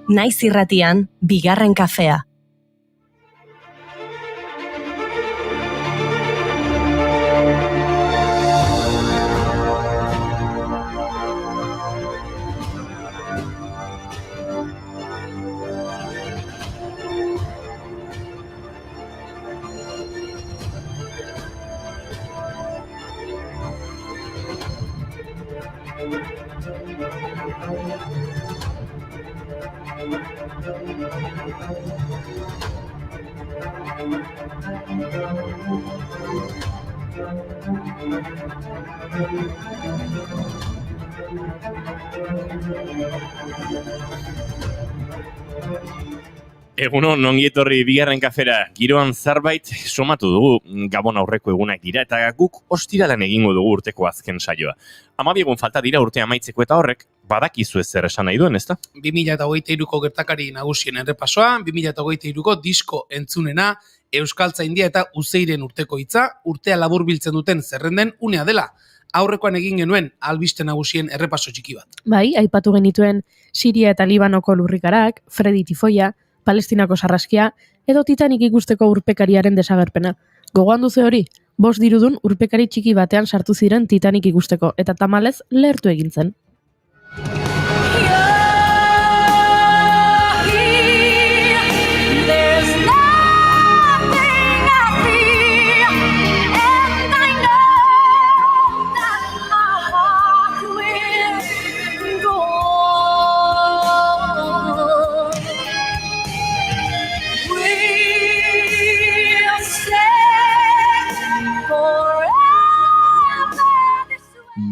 Naiz irratian, bigarren kafea. Egunon, ongi etorri bigarren kafera. Giroan zerbait somatu dugu Gabon aurreko egunak dira eta guk ostiralan egingo dugu urteko azken saioa. 12 egun falta dira urte amaitzeko eta horrek badakizu zer esan nahi duen, ezta? 2023ko gertakari nagusien errepasoa, 2023ko disko entzunena, Euskaltzaindia eta Uzeiren urteko hitza, urtea laburbiltzen duten zerrenden unea dela. Aurrekoan egin genuen albiste nagusien errepaso txiki bat. Bai, aipatu genituen Siria eta Libanoko lurrikarak, Fredi tifoia, Palestinako sarraskia, edo Titanic ikusteko urpekariaren desagerpena. Gogoan duzu hori, 5 dirudun urpekari txiki batean sartu ziren Titanic ikusteko, eta tamalez lehertu egin zen.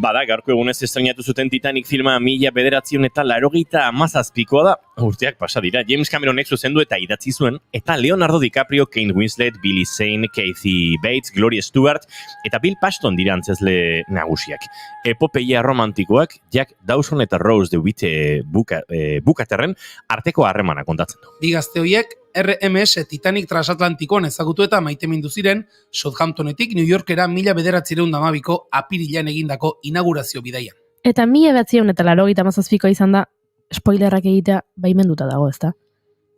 Bada, gaurko egunez estrenatu zuten Titanic filma 1987koa da. Urteak pasa dira. James Cameronek zuzendu eta idatzi zuen, eta Leonardo DiCaprio, Kate Winslet, Billy Zane, Kathy Bates, Gloria Stewart eta Bill Paxton dira antzezle nagusiak. Epopeia romantikoak Jack Dawson eta Rose DeWitt bukaterren arteko harremana kontatzen du. Bi gazte horiek RMS Titanic transatlantikoan ezagutu eta maitemindu ziren Southamptonetik New Yorkera 1912ko apirilean egindako inaugurazio bidaian. Eta 1987ko izan da, spoilerrak egitea baimenduta dago, ezta?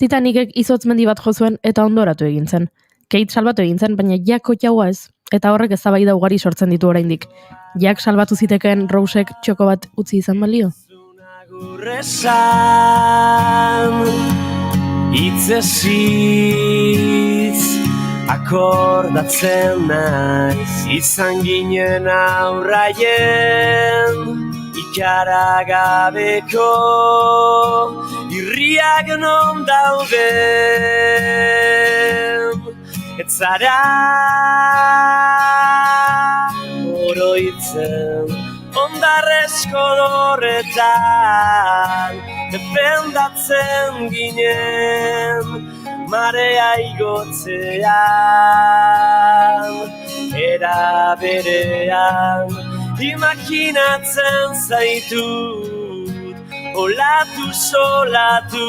Titanicek izotz mendi bat jo zuen eta ondoratu egin zen. Kate salbatu egin zen, baina Jack jaua ez, eta horrek eztabaida ugari sortzen ditu oraindik. Jack salbatu zitekeen Rosek txoko bat utzi izan balio? Itzesitz akordatzen naiz, izan ginen aurraien ikaragabeko irriak non dauden, ez zara oroitzen ondarrezko dorretan, defendatzen ginen marea igotzean, era berean imaginatzen zaitut, olatu solatu.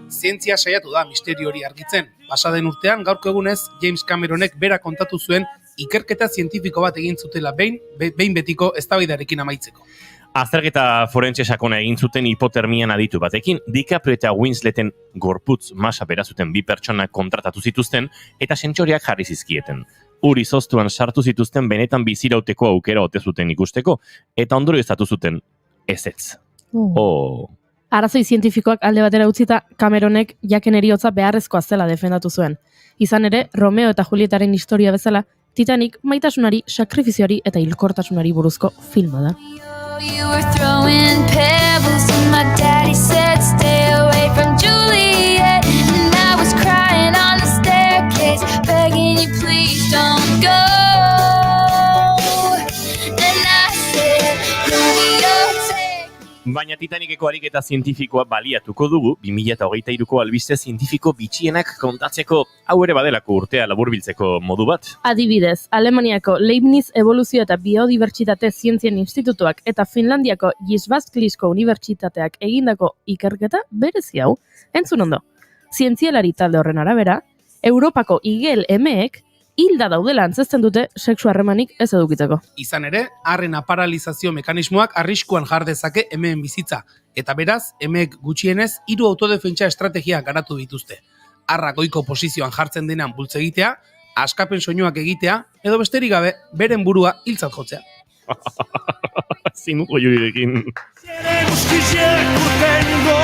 Zientzia saiatu da misterio hori argitzen. Pasaden urtean, gaurko egunez, James Cameronek bera kontatu zuen ikerketa zientifiko bat egin zutela behin betiko eztabaidarekin amaitzeko. Azterketa forentse sakona egin zuten hipotermian aditu batekin, DiCaprio eta Winsleten gorputz masa bera zuten 2 pertsona kontratatu zituzten eta sentsoreak jarri zizkieten. Uri zoztuan sartu zituzten benetan bizirauteko aukera ote zuten ikusteko, eta ondorioztatu zuten ezetz. Arrazoi zientifikoak alde batera utzita, Cameronek Jacken heriotza beharrezkoa zela defendatu zuen. Izan ere, Romeo eta Julietaren historia bezala, Titanic maitasunari, sakrifizioari eta hilkortasunari buruzko filma da. You were throwing pebbles and my daddy said stay away from Juliet, and I was crying on the staircase begging you please don't go, and I said Romeo take me. Baina Titaniceko ariketa zientifikoa baliatuko dugu 2023ko albiste zientifiko bitxienak kontatzeko, hau ere badelako urtea laburbiltzeko modu bat. Adibidez, Alemaniako Leibniz Eboluzio eta Biodibertsitate Zientzien Institutuak eta Finlandiako Jyväskyläsko Unibertsitateak egindako ikerketa berezi hau. Entzun ondo, zientzialari talde horren arabera, Europako igel emeek hilda daudela antzesten dute sexu harremanik ez edukitzeko. Izan ere, harrena paralizazio mekanismoak arriskuan jar dezake emeen bizitza, eta beraz, emeek gutxienez 3 autodefentsa estrategia garatu dituzte. Harra goiko posizioan jartzen denean bultze egitea, askapen soinuak egitea, edo besterik gabe, beren burua hiltzat jotzea. Zinuko jurirekin. Zere guztiziek urtengo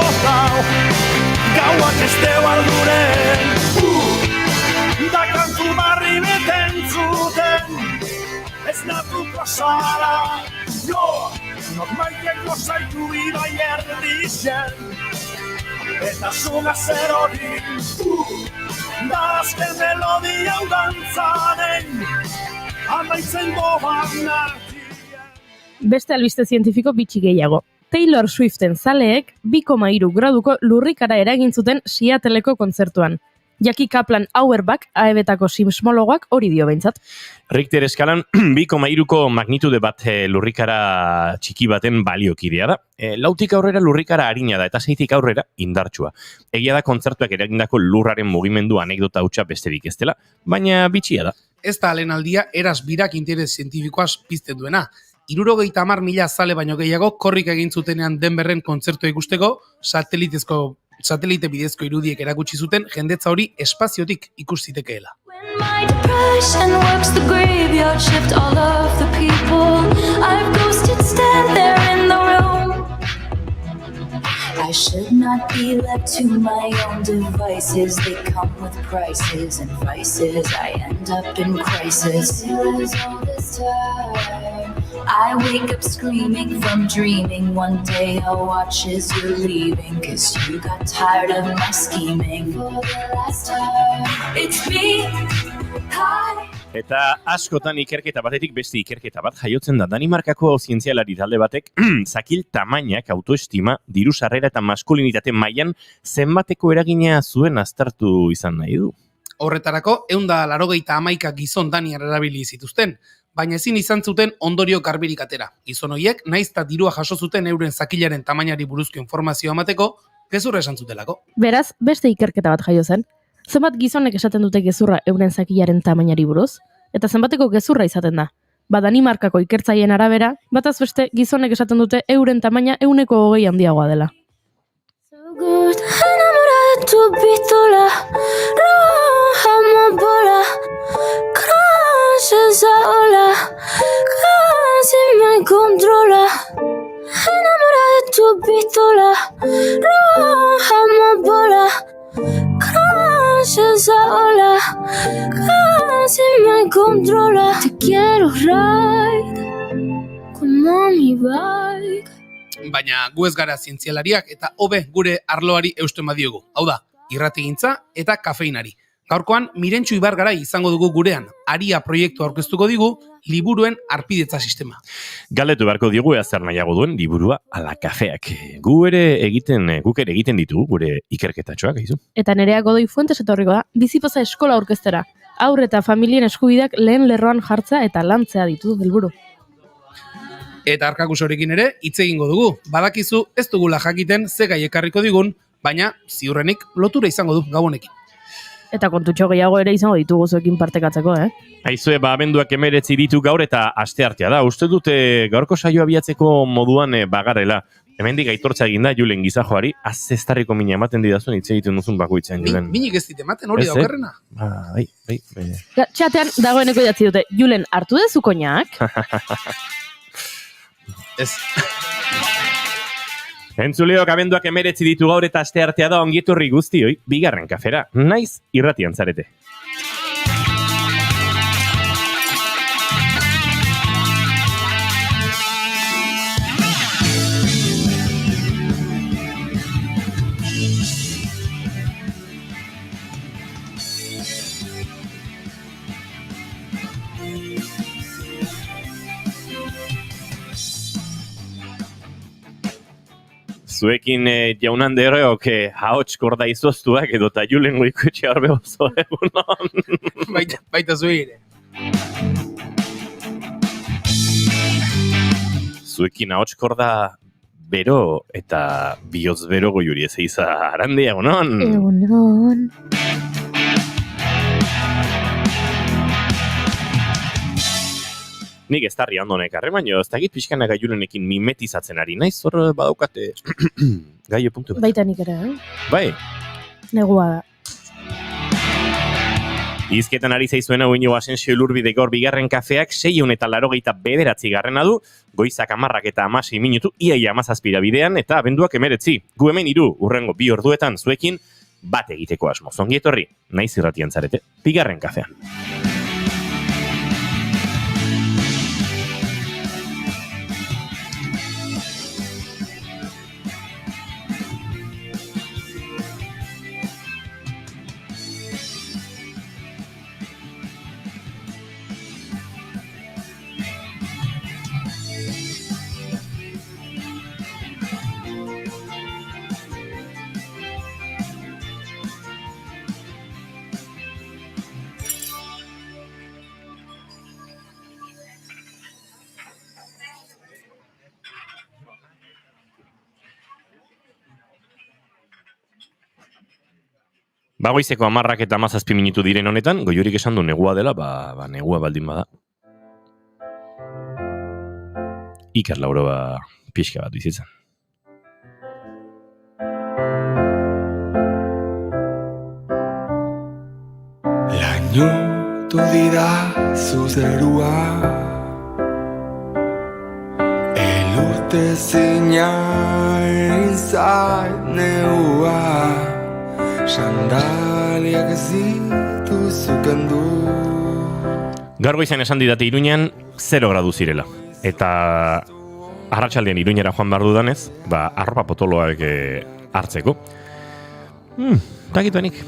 gauak ez deu alduren da kantu barri beten zuten ez natuko zara normaitek gozaitu ibai erdixen eta zuga zer hori da azken melodia udantzaren amaitzen dobak nartien. Beste albiste zientifiko bitxi gehiago. Taylor Swiften zaleek 2,3 graduko lurrikara eragin zuten Seattleko kontzertuan. Jackie Kaplan Auerbach, AEB-tako sismologoak hori dio behintzat. Richter eskalan 2,3ko magnitude bat lurrikara txiki baten baliokidea da. Lautik aurrera lurrikara arina da eta 6tik aurrera indartsua. Egia da kontzertuak eragindako lurraren mugimendu anekdota hutsa besterik ez dela, baina bitxia da. Ez da alenaldia eraz birak interes zientifikoaz pizten duena. 70.000 zale baino gehiago korrik egin zutenean Denverren kontzertua ikusteko satelite bidezko irudiek erakutsi zuten jendetza hori espaziotik ikus zitekeela. When my depression works the graveyard shift, all of the people I've ghosted stand there in the room. I should not be left to my own devices. They come with prices and vices. I end up in crisis. Still is all this time. I wake up screaming from dreaming. One day I'll watch as you're leaving, 'cause you got tired of my scheming. For the last time, it's me. Hi. Eta askotan ikerketa batetik beste ikerketa bat jaiotzen da. Danimarkako zientzialari talde batek zakil tamainak, autoestima, diru sarrera eta maskulinitate mailan zenbateko eragina zuen aztertu izan nahi du. Horretarako, 191 gizon daniar erabili zituzten, baina ezin izan zuten ondorio garbirik atera. Gizon horiek, nahiz eta dirua jaso zuten euren zakilaren tamainari buruzko informazioa emateko, gezurra esan zutelako. Beraz, beste ikerketa bat jaio zen. Zenbat gizonek esaten dute gezurra euren zakilaren tamainari buruz? Eta zenbateko gezurra izaten da? Danimarkako ikertzaileen arabera, bataz beste gizonek esaten dute euren tamaina 120 handiagoa dela. So good, enamorada de tu pistola, roja amapola, crashes esa ola, casi me controla. Enamorada de tu pistola, roja amapola, crashes esa ola, casi me controla. Te quiero ride como mi bike. Baina gu ez gara zientzialariak eta hobe gure arloari eusten badiogu. Hau da, irratigintza eta kafeinari. Gaurkoan, Mirentxu Ibargarai izango dugu gurean. Aria proiektu aurkeztuko digu, liburuen arpidetza sistema. Galdetu beharko digu zer nahiago duen liburua ala kafeak. Guk ere egiten ditugu gure ikerketatxoak, aizu. Eta Nerea Godoi Fuentes etorriko da, bizipoza eskola aurkeztera. Haur eta familien eskubideak lehen lerroan jartzea eta lantzea ditu helburu. Eta Arkakus horekin ere, hitz egingo dugu. Badakizu, ez dugula jakiten ze gai ekarriko digun, baina ziurrenik lotura izango du gabonekin. Eta kontutxo gehiago ere izango ditugu zuekin partekatzeko, Aizue, abenduak 19 ditu gaur eta asteartea da. Uste dute gaurko saio abiatzeko moduan bagarela. Hemendik aitortza egin da Julen Gizajoari, azestarriko mina ematen didazuen hitz egiten duzun bakoitzan, Julen. Minik ez dit ematen hori daukerrena. Bai. Txatean dagoeneko idatzi dute, Julen, hartu dezu koinak? Ez. Entzuleok abenduak 19 ditu gaur eta asteartea da ongietorri guztioi, bigarren kafera, naiz irratian zarete. Zuekin jaun Andereok ahots korda izoztuak edo eta Julen Goikoetxea horbe oso egunon. Baita zue ere. Zuekin ahots korda bero eta bihotz bero goiuri ez eiza arandi egunon. Egunon. Nik ez tarri ondo nekarre, baina ez dakit pixkana Julenekin mimetizatzen ari naiz, hor badaukate gaio puntu bat. Baita nik ere, Bai, negua da. Izketan ari zaizuen hau Inigo Asensio Ilurbide gaur bigarren kafeak 689 garrena du, goizak 10 eta 16 minutu, iaia 17 bidean eta abenduak 19. Gu hemen 3, urrengo 2 orduetan zuekin bat egiteko asmo. Zongi etorri, naiz irratian zarete, bigarren kafean. Bagoizeko 10 eta 17 minutu diren honetan, Goiorik esan du negua dela, negua baldin bada. Iker Lauroba pixka bat bizitzen. Lainotu dira zuzerua, elurte zina izan neua, sandaliak ez dituzu kendu. Gaur goizean esan didate Iruñan 0 gradu zirela. Eta arratsaldean Iruñera joan behar dudanez, arropa potoloak hartzeko. Dakituenik.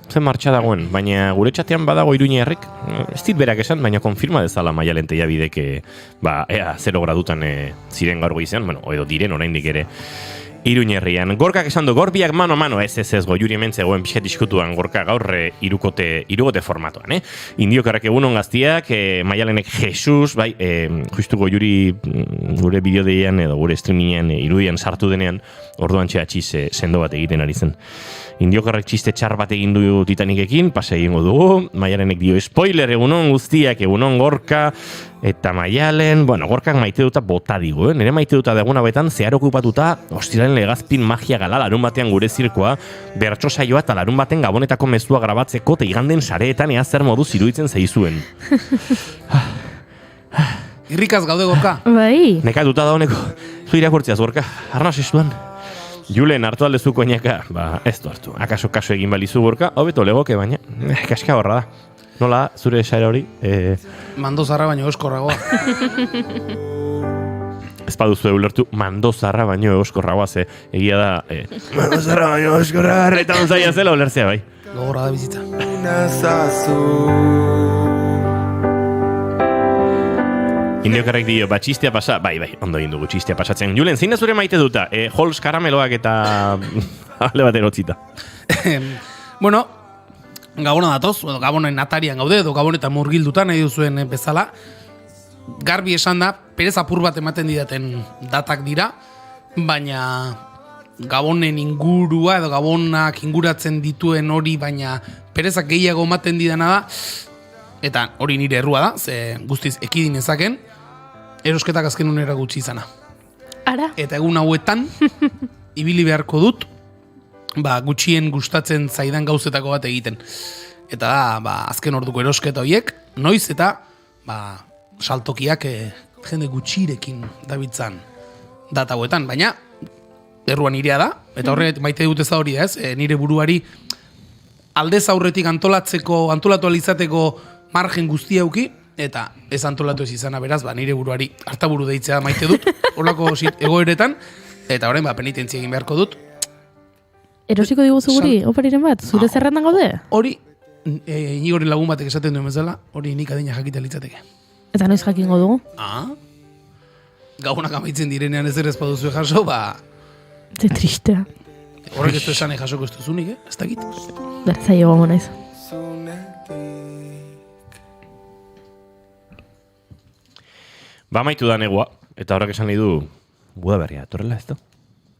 Zen martxa dagoen, baina gure txatean badago Iruñerrik, ez dit berak esan, baina konfirma dezala Maialen Tellabidek, ea 0 gradutan ziren gaur goizean, edo diren oraindik ere Iruñerrian. Gorkak esan du, gorbiak mano, ez Goiuri hemen zegoen pixet diskutuan Gorka gaur irugote formatoan, Indiokarrak egunon gaztiak, Maialenek Jesus, justu Goiuri gure bideodeian edo gure streamingean irudian sartu denean, orduan txiz sendo bat egiten ari zen. Indiokarrak txiste txar bat egin du Titanicekin, pasa egingo dugu, Maialenek dio spoiler egunon guztiak, egunon Gorka, eta Maialen, Gorkak maite duta bota digu, nire maite duta daguna betan zehar okupatuta, ostiralen legazpin magia gala larun batean gure zirkoa, bertso saioa eta larun baten gabonetako mezua grabatzeko eta iganden sareetan ea zer moduz iruditzen zaizuen. Irrikaz gaude Gorka. Bai. Nekatuta da honeko, zu irakurtziaz Gorka, arnaz estuan. Julen hartu aldezuko inaka, ez du hartu. Akaso kaso egin balizu Gorka, hobeto legoke baina, kaska horra da. Nola, zure esaera hori? Mandozarra baino euskorragoa. Ez baduzu ulertu, mandozarra baino euskorragoa, ze egia da, mandozarra baino euskorra, eta onzaia zela ulertzea bai. Gogorra da bizitza. Indiokarrek dio, txistea pasa, bai, ondo egin dugu txistea pasatzen. Julen, zein da zure maite duta? Halls karameloak eta ale bat erotzita. Gabona datoz, Gabonen atarian gaude, edo Gabonetan murgilduta nahi duzuen bezala. Garbi esan da, perez apur bat ematen didaten datak dira, baina Gabonen ingurua edo Gabonak inguratzen dituen hori, baina perezak gehiago ematen didana da, eta hori nire errua da, ze guztiz ekidin ezaken, erosketak azken unera gutxi izana. Ara? Eta egun hauetan, ibili beharko dut, gutxien gustatzen zaidan gauzetako bat egiten. Eta azken orduko erosketa horiek, noiz eta saltokiak jende gutxirekin dabitzan data hauetan, baina erruan nirea da, eta horrek maite dut ez da hori, nire buruari aldez aurretik antolatu alizateko margen guztia auki, eta ez antolatu ez izana beraz, nire buruari hartaburu deitzea maite dut, horlako egoeretan, eta horrein penitentzia egin beharko dut. Erosiko diguzu guri, opariren bat, zure zerrendan gaude? Hori, Inigoren lagun batek esaten duen bezala, hori nik adina jakita litzateke. Eta noiz jakingo dugu? Gabonak amaitzen direnean ez ere ez baduzue jaso, Ze tristea. Horrek ez du esan jasoko ez duzunik, ez dakit. Bertzai egongo naiz. Maitu da negua, eta horrek esan nahi du, buda berria, etorrela ez da?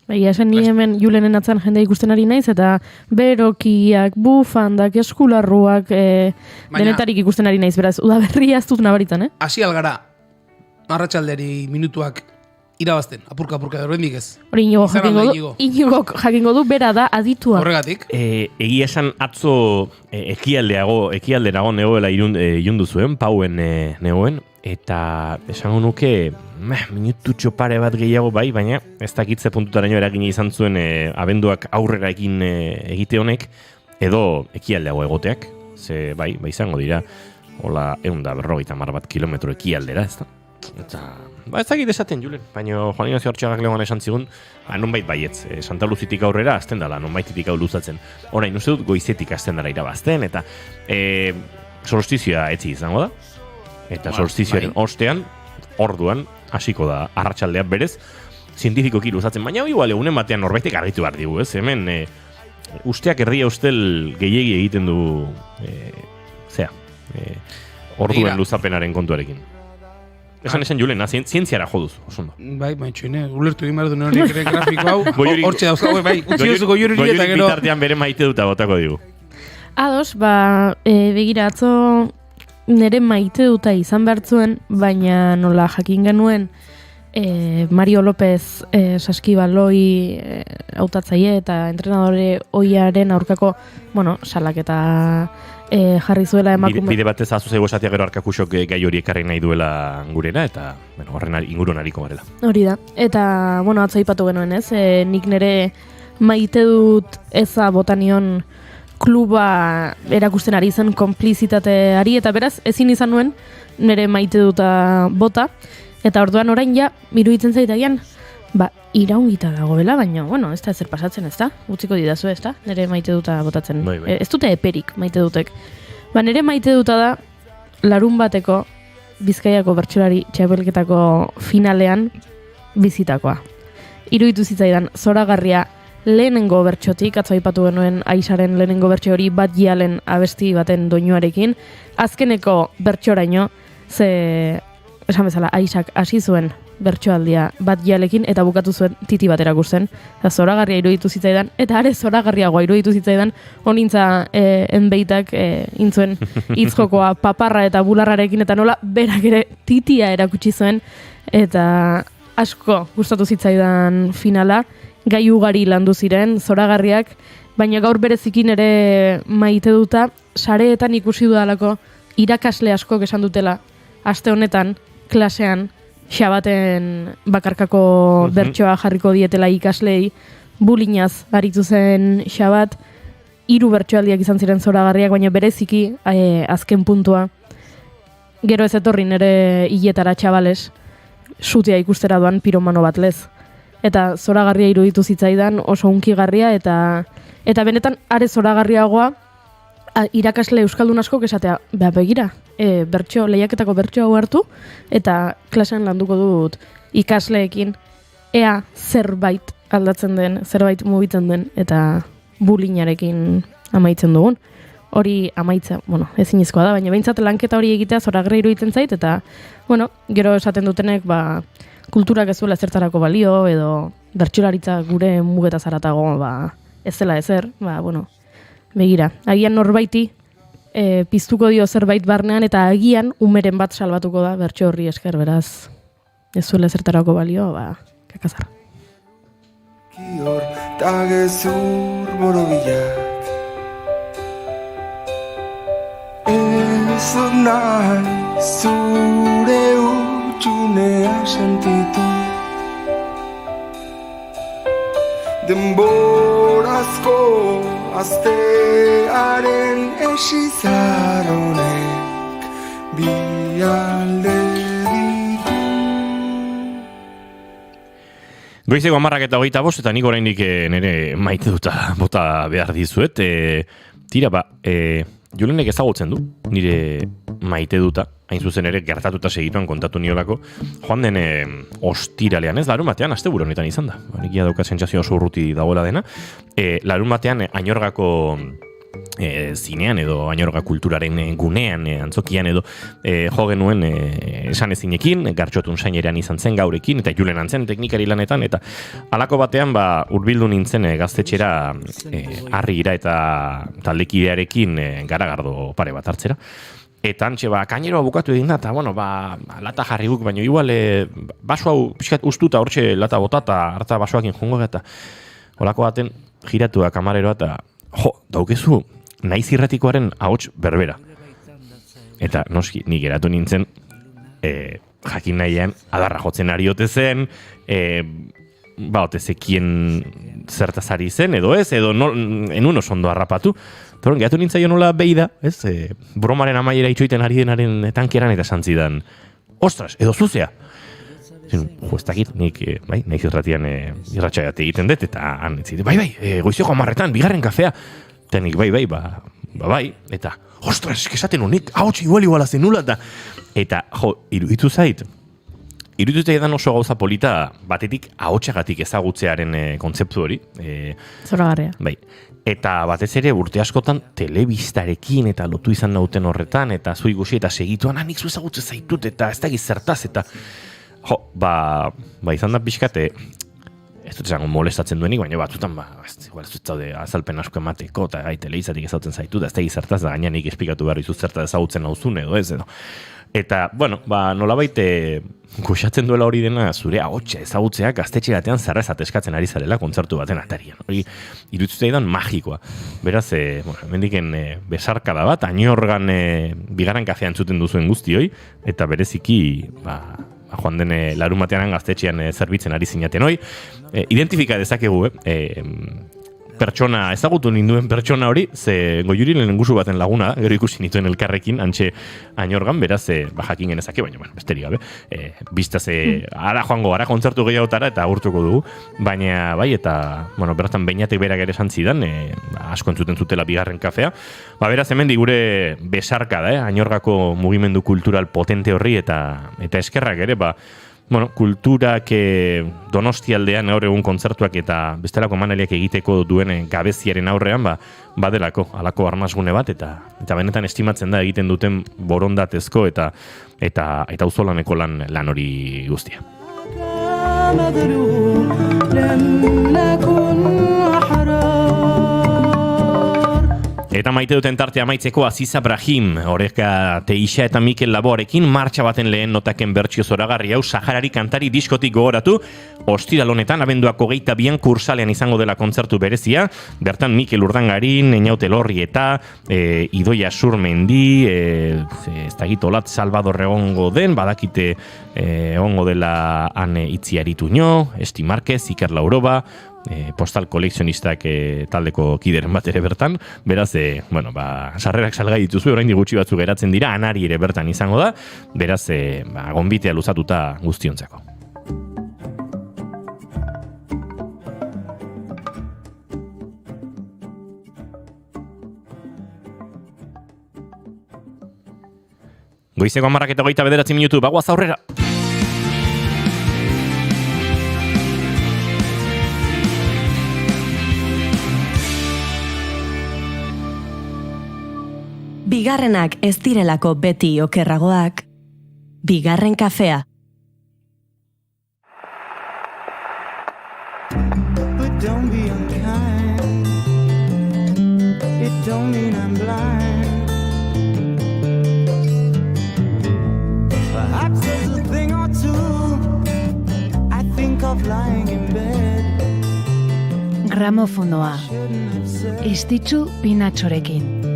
Esan ni hemen Julenen atzan jende ikusten ari naiz, eta berokiak, bufandak, eskularruak, denetarik ikusten ari naiz, beraz, udaberria ez dut nabaritzen, Hasi algara, arratsalderi minutuak irabazten, apurka horrendik ez. Hori Inigo Izan jakingo alda, du, Inigok jakingo du, bera da aditua. Horregatik. Egia esan atzo ekialderago negoela ilundu zuen, Pauen negoen, eta esango nuke minututxo pare bat gehiago bai, baina ez dakitze puntutaraino eragina izan zuen abenduak aurrera egite honek, edo ekialdeago egoteak, ze bai izango dira, hola 150 bat kilometro ekialdera, ez da? Eta, ez dakit esaten, Julen, baina Juan Ignacio Artxagak legoan esan zigun, nonbait baietz, Santa Luzitik aurrera azten dela, nonbaititik hau luzatzen. Orain, uste dut, goizetik azten dela irabazten, eta solstizioa etzi izango da, eta solstizioaren ostean, orduan, hasiko da, arratsaldean berez, zientifikoki luzatzen, baina igual egunen batean norbaitek argitu behar digu, ez? Hemen, usteak erdia ustel gehiegi egiten du, orduen luzapenaren kontuarekin. Esan Julen, zientziara joduz, osondo. Bai, baitxoine, ulertu egin behar du nire grafiko hau, hortxe dauzkago, bai, utzi duzu goiuri eta gero. Bitartean bere maite duta botako digu. Ados, begira atzo nire maite duta izan behartzuen, baina nola jakin genuen Mario López saskibaloi hautatzaile eta entrenadore oiaren aurkako, salaketa jarri zuela emakume. Bide batez azuze gozatia gero arkakusok gai hori ekarri nahi duela gurera, eta horren ingurun hariko garela. Hori da. Eta, atzo aipatu genuen ez, nik nire maite dut eza botanion kluba erakusten ari zen konplizitateari, eta beraz, ezin izan nuen nire maite duta bota, eta orduan orain ja, iruditzen zaitagian, iraungita dagoela, baina, ez da ezer pasatzen, ez da? Utziko didazu, ez da? Nire maite duta botatzen. Bai. Ez dute eperik maite dutek. Nire maite duta da, larun bateko Bizkaiako bertsolari txapelketako finalean bizitakoa. Iruditu zitzaidan, zoragarria lehenengo bertsotik, atzo aipatu genuen Aisaren lehenengo bertso hori bat jialen abesti baten doinuarekin, azkeneko bertsoraino, ze, esan bezala, Aisak hasi zuen bertsoaldia bat jalekin eta bukatu zuen titi bat erakusten. Zoragarria iruditu zitzaidan, eta are zoragarriagoa iruditu zitzaidan, honintza enbeitak intzuen hitzjokoa paparra eta bularrarekin, eta nola berak ere titia erakutsi zuen, eta asko gustatu zitzaidan finala, gai ugari landu ziren, zoragarriak, baina gaur berezikin ere maite duta, sareetan ikusi dudalako irakasle askok esan dutela, aste honetan, klasean, Xabaten bakarkako bertsoa jarriko dietela ikaslei, bulinaz aritu zen Xabat, 3 bertsoaldiak izan ziren zoragarriak, baina bereziki azken puntua. Gero ez etorri nere hiletara txabales, sutea ikustera doan piromano bat lez. Eta zoragarria iruditu zitzaidan, oso hunkigarria, eta benetan are zoragarriagoa, irakasle euskaldun askok esatea, begira, lehiaketako bertso hau hartu, eta klasean landuko dut ikasleekin, ea zerbait aldatzen den, zerbait mugitzen den, eta bulinarekin amaitzen dugun. Hori amaitza, ezinezkoa da, baina behintzat lanketa hori egitea zoragarria iruditzen zait, eta, gero esaten dutenek, kulturak ez duela ezertarako balio, edo bertsolaritza gure mugetaz haratago, ez dela ezer, begira, agian norbaiti piztuko dio zerbait barnean, eta agian umeren bat salbatuko da bertso horri esker, beraz, ez zuela zertarako balio, kakazar. Kior ta gezur borobilak Ez nahi zure utxunea sentitu Denborazko aztearen esizaronek bi alde ditu. Goizeko 10:25 eta nik oraindik nire maite duta bota behar dizuet. Tira, Julenek ezagutzen du, nire maite duta, hain zuzen ere gertatuta segituan kontatu niolako, joan den ostiralean, ez, larun batean, asteburu honetan izan da. Nikia dauka sentsazio oso urruti dagoela dena. Larun batean, Añorgako zinean edo Añorga kulturaren gunean, antzokian edo jo genuen esan ezinekin, gartxotun sainerean izan zen gaurekin, eta Julen antzen teknikari lanetan, eta halako batean hurbildu nintzen gaztetxera harri gira eta taldekidearekin garagardo pare bat hartzera. eta antxe, kaineroa bukatu egin da, eta, bueno, lata jarri guk, baina igual, baso hau pixkat ustuta hortxe lata botata, harta basoakin jungo, eta holako baten giratu da kamareroa, eta, daukezu, naiz irratikoaren ahots berbera. Eta, noski, nik geratu nintzen, jakin nahian, adarra jotzen ari ote zen, ote zekien zertazari zen, edo ez, edo enun oso ondo harrapatu. Toron, gehatu nintzaio nola behi da, ez? Bromaren amaiera itxoiten ari denaren tankeran eta santzidan. Ostras, edo zuzea! Ez dakit, nik, nahiz irratian irratxaiat egiten dut, eta han etzit, goizioko 10:00, bigarren kafea. Eta nik, bai, eta, ostras, esaten honik, ahots iguala zenula, eta, iruditu zait edan oso gauza polita, batetik ahotxagatik ezagutzearen kontzeptu hori. Zoragarria. Bai. Eta batez ere urte askotan telebistarekin eta lotu izan nauten horretan, eta zu igusi eta segituan, nik zu ezagutze zaitut, eta ez da gizertaz, eta izan da pixkate, ez dut esango molestatzen duenik, baina batzutan, ez dut zaude azalpen asko emateko, eta teleizatik ezautzen zaitut, ez da gizertaz, da gaina nik esplikatu behar izuz zertaz ezagutzen nauzun edo ez, edo. Eta, nolabait goxatzen duela hori dena zure ahotsa ezagutzea gaztetxe batean zarrezat eskatzen ari zarela kontzertu baten atarian. Hori iruditzen magikoa. Beraz, hemendiken besarkada bat, Añorgan bigarren kafea entzuten duzuen guztioi, eta bereziki, joan den larumatean gaztetxean zerbitzen ari zinaten hoi. Identifika dezakegu, pertsona, ezagutu ninduen pertsona hori, ze Goiuriren lengusu baten laguna, gero ikusi nituen elkarrekin, antxe Añorgan, beraz, jakin genezake, baina, besterik gabe, biztaz, ara joango, ara kontzertu gehiagotara, eta agurtuko dugu, baina, bai, eta, beratan beinatek berak ere esan zidan, asko entzuten zutela bigarren kafea, beraz, hemen gure besarka da, Añorgako mugimendu kultural potente horri, eta eskerrak ere, kulturak Donostialdean gaur egun kontzertuak eta bestelako emanaldiak egiteko duen gabeziaren aurrean, badelako, halako arnasgune bat, eta benetan estimatzen da egiten duten borondatezko eta auzolaneko lan hori guztia. Eta maite duten tartea amaitzeko Aziza Brahim, Oreka Teixa eta Mikel Laboarekin martxa baten lehen notaken bertsio zoragarri hau Saharari kantari diskotik gogoratu, ostiral honetan abenduak 22an Kursalean izango dela kontzertu berezia, bertan Mikel Urdangarin, Eñaute Lorri eta Idoia Surmendi, ez dakit olat Salvador egongo den, badakite egongo dela han Itziarituño, Esti Marquez, Iker Lauroba, Postal kolekzionistak taldeko kideren bat ere bertan, beraz, sarrerak salgai dituzu, orain gutxi batzu geratzen dira, Anari ere bertan izango da, beraz, gonbitea luzatuta guztiontzako. Goizeko 10:29 minutu, bagoaz aurrera! Bigarrenak ez direlako beti okerragoak, bigarren kafea. But don't be unkind. It don't mean I'm blind. Perhaps there's a thing or two I think of lying in bed. Gramofonoa. Estitzu Pinatxorekin.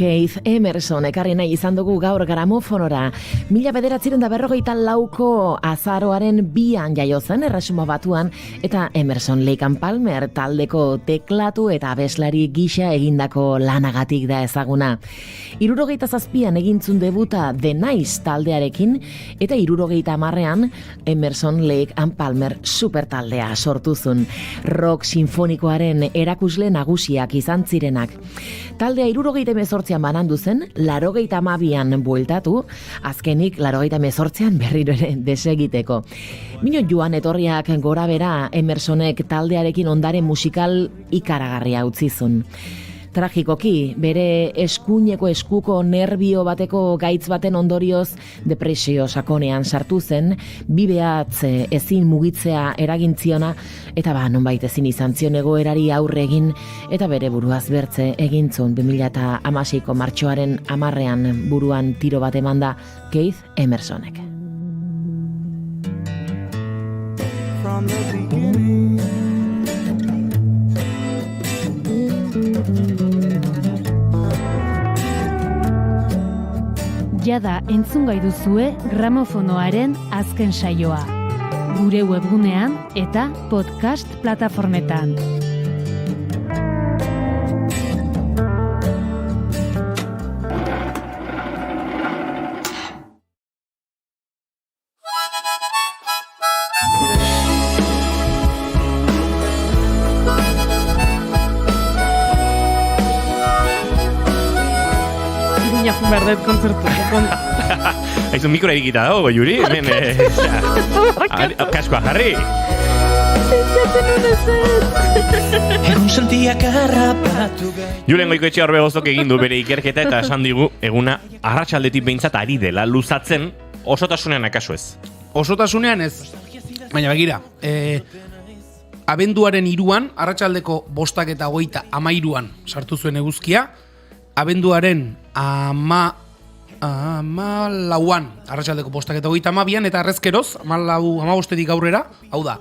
Keith Emerson ekarri nahi izan dugu gaur gramofonora. 1954ko azaroaren 2an jaio zen Erresuma Batuan, eta Emerson Lake and Palmer taldeko teklatu eta abeslari gisa egindako lanagatik da ezaguna. 77an egintzun debuta The Nice taldearekin, eta 70an Emerson Lake and Palmer supertaldea sortuzun. Rock sinfonikoaren erakusle nagusiak izan zirenak. Taldea 78an banandu zen, 82an bueltatu, azkenik 88an berriro ere desegiteko. Mino joan etorriak gora bera Emersonek taldearekin ondare musikal ikaragarria utzizun. Tragikoki, bere eskuko nerbio bateko gaitz baten ondorioz depresio sakonean sartu zen, bi behatz ezin mugitzea eragintziona, eta nonbait ezin izan zion egoerari aurre egin, eta bere buruaz bertze egintzun 2016ko martxoaren 10ean buruan tiro bat emanda Keith Emersonek. From the beginning. Jada entzungai duzue gramofonoaren azken saioa. Gure webgunean eta podcast plataformetan. Berdet kontzertu. Aizu mikroa egita dago, Juri. Hemen, kaskoa jarri. Egun sentiak harrapatu. Julen Goikoetxea Orbe Gozok egin du bere ikerketa eta esan digu eguna arratsaldetik behintzat ari dela luzatzen, osotasunean akaso ez. Osotasunean ez. Baina begira, abenduaren 3an, arratsaldeko 5:23 sartu zuen eguzkia, abenduaren 14an, arratsaldeko 5:32 eta arrezkeroz, 15 aurrera, hau da,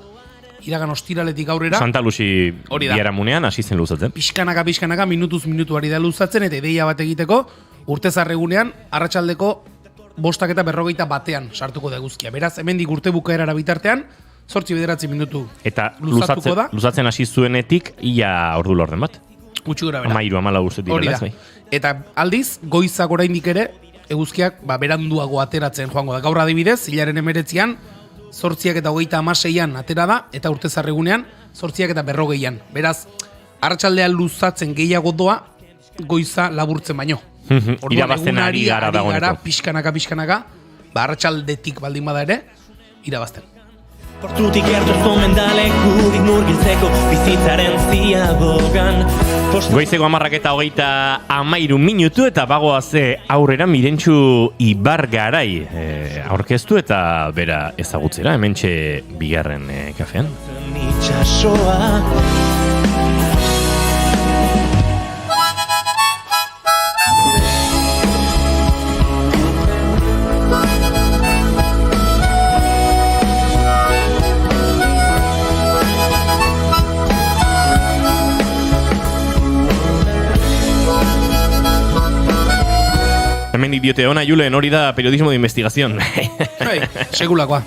iragan ostiraletik aurrera. Santa Luzi biharamunean hasi zen luzatzen. Pixkanaka, minutuz minutuari da luzatzen, eta ideia bat egiteko, urtezarregunean, arratsaldeko 5:41 sartuko da eguzkia. Beraz, hemendik urte bukaerara bitartean, 8-9 minutu eta luzatuko da. Luzatzen hasi zuenetik, ia ordu lorden bat. Gutxi gora bera. 13-14 urtetik. Hori da. Eta aldiz, goizak oraindik ere, eguzkiak beranduago ateratzen joango da. Gaur adibidez, hilaren 19an, 8:36 atera da, eta urtezarregunean, 8:40. Beraz, arratsaldean luzatzen gehiago doa, goiza laburtzen baino. Irabazten ari gara dagoeneko. Pixkanaka, arratsaldetik baldin bada ere, irabazten. Portutik gertu mendalekurik murgiltzeko bizitzaren ziabogan. Goizeko 10:23 minutu eta bagoaze aurrera Mirentxu Ibargarai aurkeztu eta bera ezagutzera, hementxe bigarren kafean. Itxasoa. Hemendik diote ona, Julen, hori da periodismo de investigación. Segulakoa.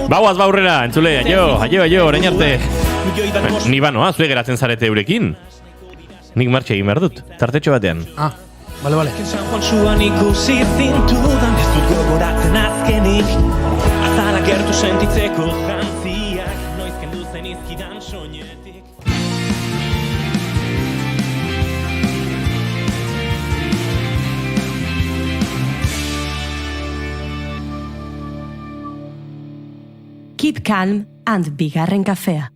Bauaz baurrera, entzule, aio, orain arte. Ni banoa, zue geratzen zarete eurekin. Nik martxe egin behar dut, tartetxo batean. Bale. San Juan suan ikusi zintudan, ez dut gogoratzen azkenik. Azalak gertu sentitzeko jantziak, noiz kendu zen izkidan soinetik. Keep calm and bigarren kafea.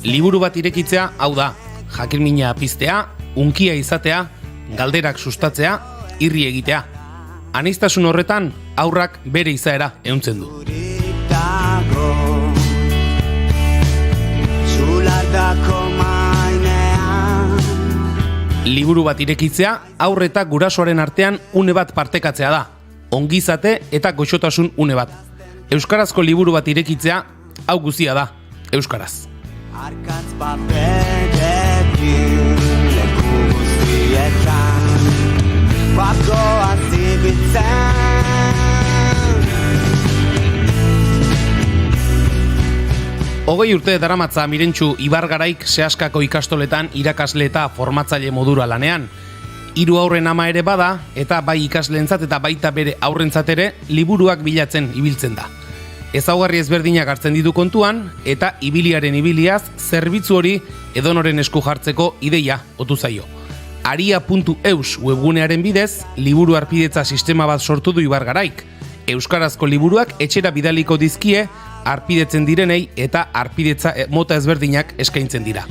Liburu bat irekitzea, hau da, jakin-mina piztea, unkia izatea, galderak sustatzea, irri egitea. Aniztasun horretan, haurrak bere izaera ehuntzen du. Liburu bat irekitzea, haur eta gurasoaren artean une bat partekatzea da. Ongizate eta goxotasun une bat. Euskarazko liburu bat irekitzea, hau guztia da, euskaraz. Arkatz paperekin leku guztietan bakoa zibitzen. 20 urte daramatza Mirentxu Ibargaraik Seaskako ikastoletan irakasle eta formatzaile modura lanean. 3 haurren ama ere bada, eta bai ikasleentzat eta baita bere haurrentzat ere liburuak bilatzen ibiltzen da. Ezaugarri ezberdinak hartzen ditu kontuan, eta ibiliaren ibiliaz, zerbitzu hori edonoren esku jartzeko ideia otu zaio. Aria.eus webgunearen bidez, liburu arpidetza sistema bat sortu du Ibargaraik. Euskarazko liburuak etxera bidaliko dizkie, arpidetzen direnei eta arpidetza mota ezberdinak eskaintzen dira.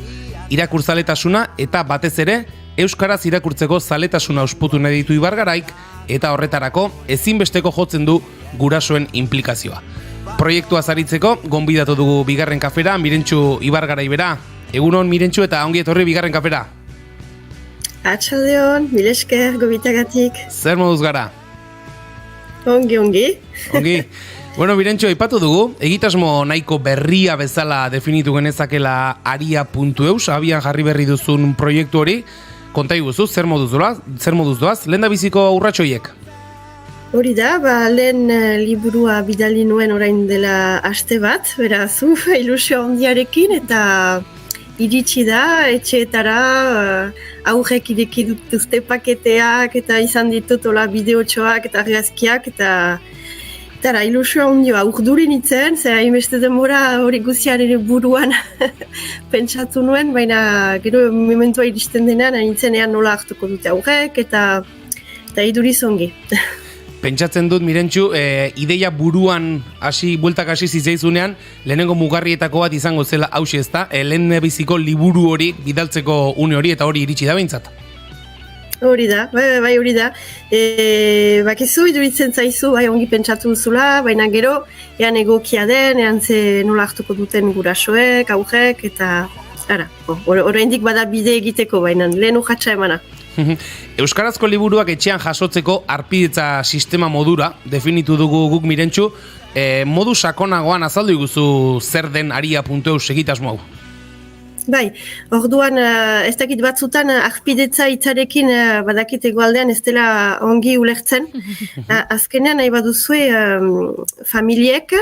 Irakurzaletasuna eta batez ere, euskaraz irakurtzeko zaletasuna ausputu nahi ditu Ibargaraik, eta horretarako ezinbesteko jotzen du gurasoen implikazioa. Proiektua zaritzeko, gonbidatu dugu Bigarren Kafera, Mirentxu Ibargarai bera. Egunon Mirentxu eta ongi etorri Bigarren Kafera. Atxaldeon, milesker gobitagatik. Zer moduz gara? Ongi. Ongi. Bueno, Mirentxu, aipatu dugu, egitasmo nahiko berria bezala definitu genezakela aria.eus, abian jarri berri duzun proiektu hori. Konta iguzu, zer moduz doaz? Lehen da biziko urratxoiek? Hori da, lehen liburua bidali nuen orain dela aste bat, beraz, ilusio handiarekin, eta iritsi da, etxeetara, aurrek ireki dituzte paketeak, eta izan ditut bideotxoak eta argazkiak, eta ilusio handioa urduri nintzen, zer hainbeste denbora hori guziaren buruan pentsatu nuen, baina gero momentua iristen denean, nintzenean nola hartuko dute aurrek, eta iduriz ongi. Pentsatzen dut, Mirentxu, ideia buruan bueltak hasi zitzaizunean, lehenengo mugarrietako bat izango zela hausi ezta, lehen biziko liburu hori bidaltzeko une hori eta hori iritsi da behintzat. Hori da, bai hori da. Bakizu, iduritzen zaizu, bai ongi pentsatu duzula, baina gero, ean egokia den, ean ze nola hartuko duten gurasoek, aurrek, eta oraindik bada bide egiteko, baina lehen urratsa emana. Euskarazko liburuak etxean jasotzeko arpidetza sistema modura definitu dugu guk Mirentxu, modu sakonagoan azaldu iguzu zer den aria.eus egitasmo hau. Bai, orduan ez dakit batzutan arpidetza hitzarekin badakit egoaldean ez dela ongi ulertzen. Azkenean nahi baduzue familiek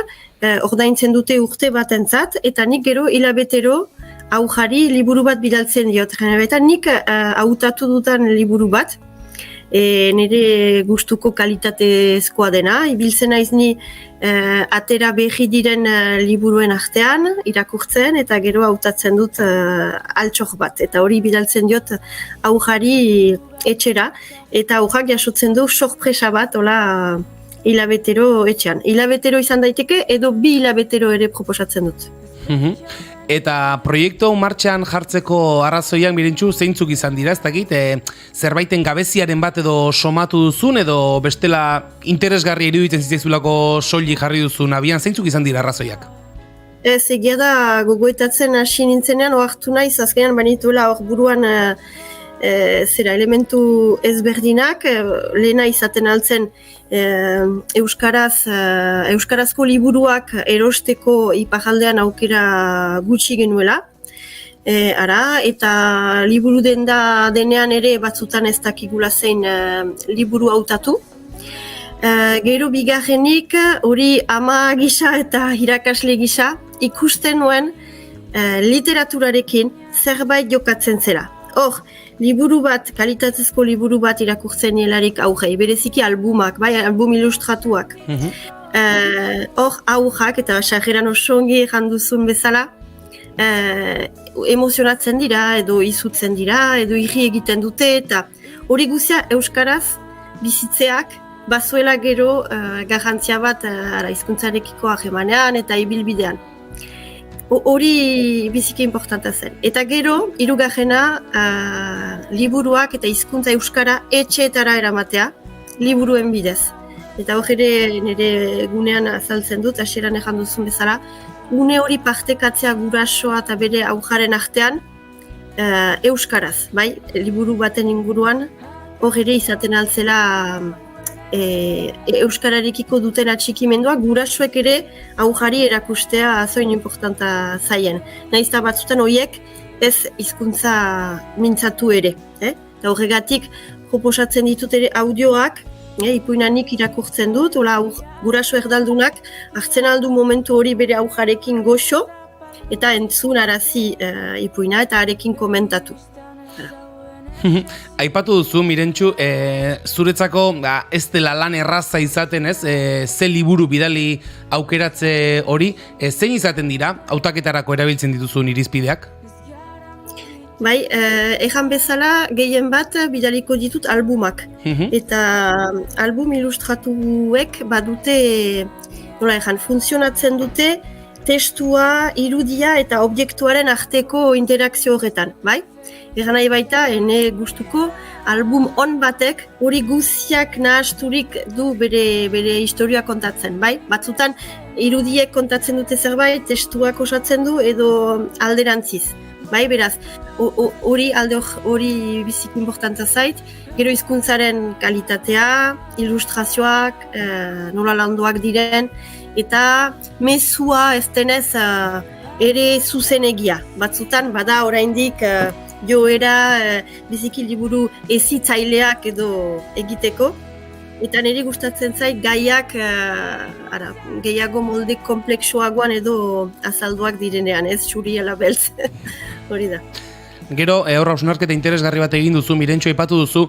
ordaintzen dute urte batentzat, eta nik gero hilabetero aujari liburu bat bidaltzen diot. Eta nik hautatu dutan liburu bat, nire gustuko kalitatezkoa dena, ibiltzen naiz ni atera behi diren liburuen artean, irakurtzen, eta gero hautatzen dut altxor bat. Eta hori bidaltzen diot aujari etxera, eta aujak jasotzen du sorpresa bat, hola hilabetero etxean. Hilabetero izan daiteke, edo 2 hilabetero ere proposatzen dut. Eta proiektu hau martxan jartzeko arrazoiak Mirentxu zeintzuk izan dira, ez dakit, zerbaiten gabeziaren bat edo somatu duzun, edo bestela interesgarria iruditzen zitzaizulako soilik jarri duzun, abian zeintzuk izan dira arrazoiak? Ez, egia da gogoetatzen hasi nintzenean, oartu naiz, azkenean banituela hor buruan elementu ezberdinak, lehena izaten altzen euskarazko liburuak erosteko iparraldean aukera gutxi genuela. Eta liburu denean ere batzutan ez dakigula zein liburu hautatu. Gero bigarrenik hori ama gisa eta irakasle gisa ikusten nuen literaturarekin zerbait jokatzen zera. Hor, liburu bat, kalitatezko liburu bat irakurtzen nielarik aurrei, bereziki albumak, bai, album ilustratuak. Hor, aurrak eta sarreran oso ongi janduzun bezala, emozionatzen dira, edo izutzen dira, edo irri egiten dute, eta hori guzia euskaraz bizitzeak bazuela gero garrantzia bat hizkuntzarekiko ahemanean eta ibilbidean. Hori biziki importanta zen. Eta gero, hirugarrena liburuak eta hizkuntza euskara etxeetara eramatea, liburuen bidez. Eta hor ere nire gunean azaltzen dut, hasieran ejan duzun bezala, gune hori partekatzea gurasoa eta bere aujaren artean euskaraz, bai? Liburu baten inguruan, hor ere izaten altzela euskararekiko duten atxikimendua gurasoek ere aujari erakustea zoin importanta zaien. Nahiz eta batzutan horiek ez hizkuntza mintzatu ere. Eta horregatik proposatzen ditut ere audioak, ipuinanik irakurtzen dut, guraso erdaldunak hartzen aldu momentu hori bere aujarekin goxo eta entzun arazi ipuina eta arekin komentatu. Aipatu duzu, Mirentxu, zuretzako ez dela lan erraza izaten, ez? Ze liburu bidali aukeratze hori, zein izaten dira, hautaketarako erabiltzen dituzun irizpideak? Bai, ejan bezala gehien bat bidaliko ditut albumak. Eta album ilustratuek badute, nola ejan, funtzionatzen dute testua, irudia eta objektuaren arteko interakzio horretan, bai? Egan nahi baita, ene gustuko album on batek hori guztiak nahasturik du bere historia kontatzen, bai? Batzutan irudiek kontatzen dute zerbait, testuak osatzen du edo alderantziz. Bai, beraz, hori alde hori biziki importanta zait, gero hizkuntzaren kalitatea, ilustrazioak, nola landuak diren, eta mezua ez denez ere zuzenegia. Batzutan, bada oraindik joera biziki liburu hezitzaileak edo egiteko, eta niri gustatzen zait gaiak gehiago molde komplexuagoan edo azalduak direnean, ez xuri ala beltz. Hori da. Gero, horra hausnarketa interesgarri bat egin duzu, Mirentxo, aipatu duzu,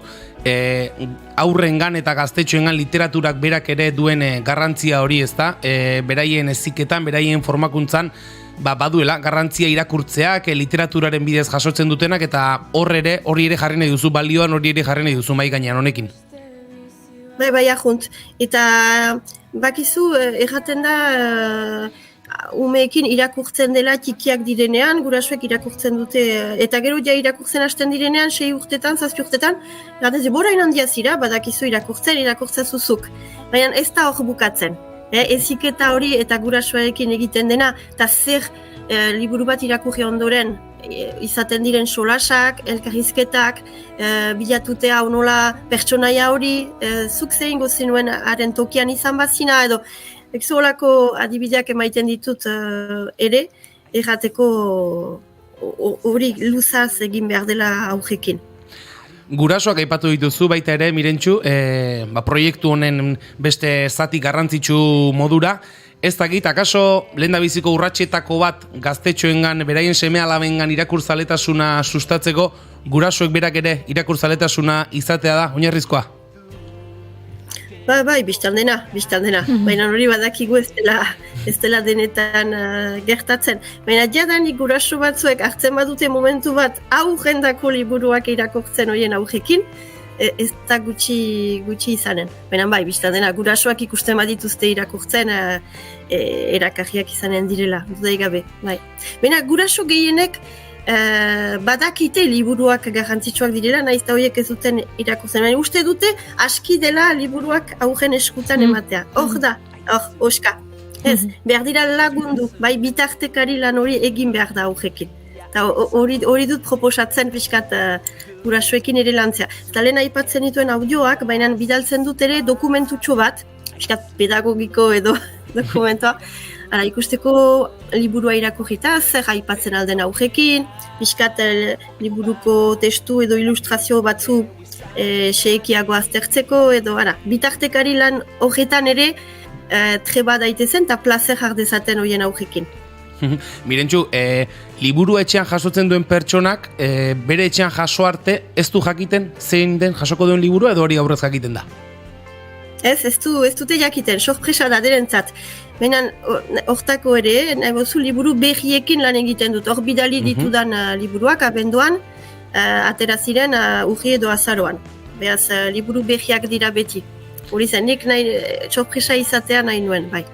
aurrengan eta gaztetxoengan literaturak berak ere duen garrantzia hori, ezta? Beraien heziketan, beraien formakuntzan, baduela garrantzia irakurtzeak, literaturaren bidez jasotzen dutenak, eta hori ere jarri nahi duzu, balioan hori ere jarri nahi duzu mai gainean honekin. Bai, ajunt. Eta bakizu, erraten da umeekin irakurtzen dela txikiak direnean, gurasoek irakurtzen dute, eta gero ja irakurtzen hasten direnean, 6 urtetan, 7 urtetan, erraten borain handia zira, badakizu irakurtzen zuzuk. Baina ez da hor bukatzen. Heziketa hori eta gurasoarekin egiten dena, eta zer liburu bat irakurri ondoren izaten diren solasak, elkarrizketak, bilatutea nola pertsonaia hori, zuk zein gozinuen haren tokian izan bazina, edo exolako adibideak emaiten ditut ere, errateko hori luzaz egin behar dela aurrekin. Gurasoak aipatu dituzu baita ere, Mirentxu, proiektu honen beste zati garrantzitsu modura, ez dakit, akaso lehendabiziko urratxetako bat gaztetxoengan, beraien seme-alabengan irakurzaletasuna sustatzeko, gurasoek berak ere irakurzaletasuna izatea da, oinarrizkoa? Bai, biztan dena. Baina hori badakigu ez dela denetan gertatzen. Baina jadanik guraso batzuek hartzen badute momentu bat aurrendako liburuak irakurtzen horien aurrekin, ez da gutxi izanen. Baina bai, biztan dena, gurasoak ikusten badituzte irakurtzen erakarriak izanen direla, dudai gabe. Bai. Baina guraso gehienek badakite liburuak garrantzitsuak direla, nahiz da horiek ez duten irakurtzen. Baina uste dute aski dela liburuak aurren eskutan ematea. Hor da, oska. Ez, behar dira lagundu, bai bitartekari lan hori egin behar da aurrekin. Hori dut proposatzen pixkat gurasoekin ere lantzea. Eta lehen aipatzen dituen audioak, baina bidaltzen dut ere dokumentutxo bat, pixkat pedagogiko edo dokumentoa, ikusteko liburua irakurrita, zer aipatzen alden aurrekin, pixkat liburuko testu edo ilustrazio batzu xeekiago aztertzeko, edo bitartekari lan horretan ere treba daitezen eta plazer jardezaten horien aurrekin. Mirentxu, liburu etxean jasotzen duen pertsonak, bere etxean jaso arte, ez du jakiten zein den jasoko duen liburua edo hori aurrez jakiten da? Ez dute jakiten, sorpresa da derentzat. Baina hortako ere, nahi liburu berriekin lan egiten dut. Hor bidali ditudan liburuak abenduan, atera ziren urri edo azaroan. Beraz, liburu berriak dira beti. Hori zen, nik sorpresa izatea nahi nuen, bai.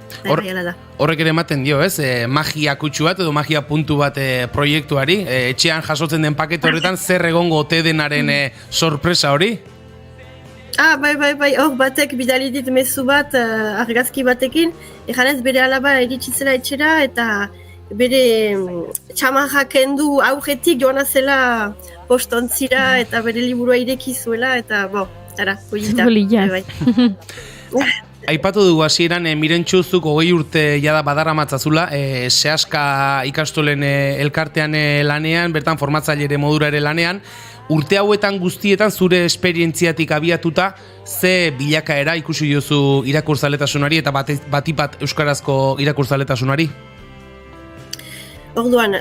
Horrek ere ematen dio, ez? Magia kutsu bat edo magia puntu bat proiektuari. Etxean jasotzen den pakete horretan, zer egongo ote denaren sorpresa hori? Bai, hor batek bidali dit mezu bat argazki batekin, ejanez bere alaba iritsitzera etxera eta bere txamarrak kendu aurretik joan zela postontzira eta bere liburua ireki zuela eta polita. Bai. Aipatu dugu hasieran Mirentxuzuk 20 urte jada badaramatzazula, Sehaska ikastolen elkartean lanean, bertan formatzaile modura ere lanean. Urte hauetan guztietan zure esperientziatik abiatuta, ze bilakaera ikusi diozu irakurzaletasunari eta batipat euskarazko irakurzaletasunari? Orduan,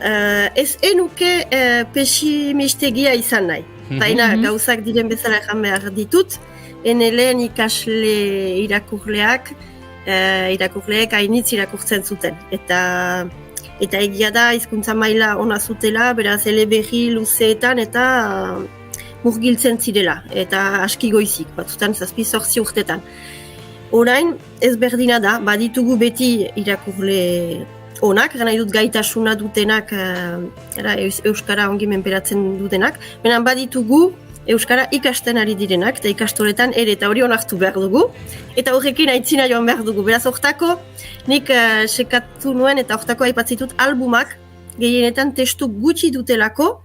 ez enuke pesimistegia izan nahi. Baina gauzak diren bezala ejan behar ditut, ene lehen ikasle irakurleek hainitz irakurtzen zuten. Eta egia da hizkuntza maila ona zutela, beraz eleberri luzeetan eta murgiltzen zirela, eta aski goizik, batzutan 7-8 urtetan. Orain ez berdina da, baditugu beti irakurle onak, nahi dut gaitasuna dutenak, Euskara ongi menperatzen dutenak, baina baditugu Euskara ikasten ari direnak, eta ikastoretan ere eta hori onartu behar dugu, eta horrekin aitzina joan behar dugu. Beraz, hortako, nik sekatu nuen eta hortako aipatzitut albumak gehienetan testu gutxi dutelako,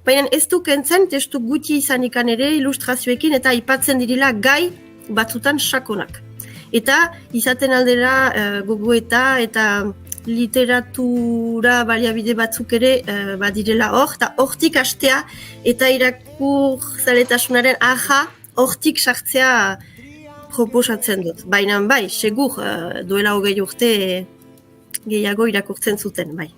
baina ez du kentzen testu gutxi izanikan ere ilustrazioekin eta aipatzen dirila gai batzutan sakonak. Eta izaten aldera gogoeta eta literatura baliabide batzuk ere badirela hor, eta hortik hastea eta irakur zaletasunaren hortik sartzea proposatzen dut. Baina bai, segur duela 20 urte gehiago irakurtzen zuten, bai.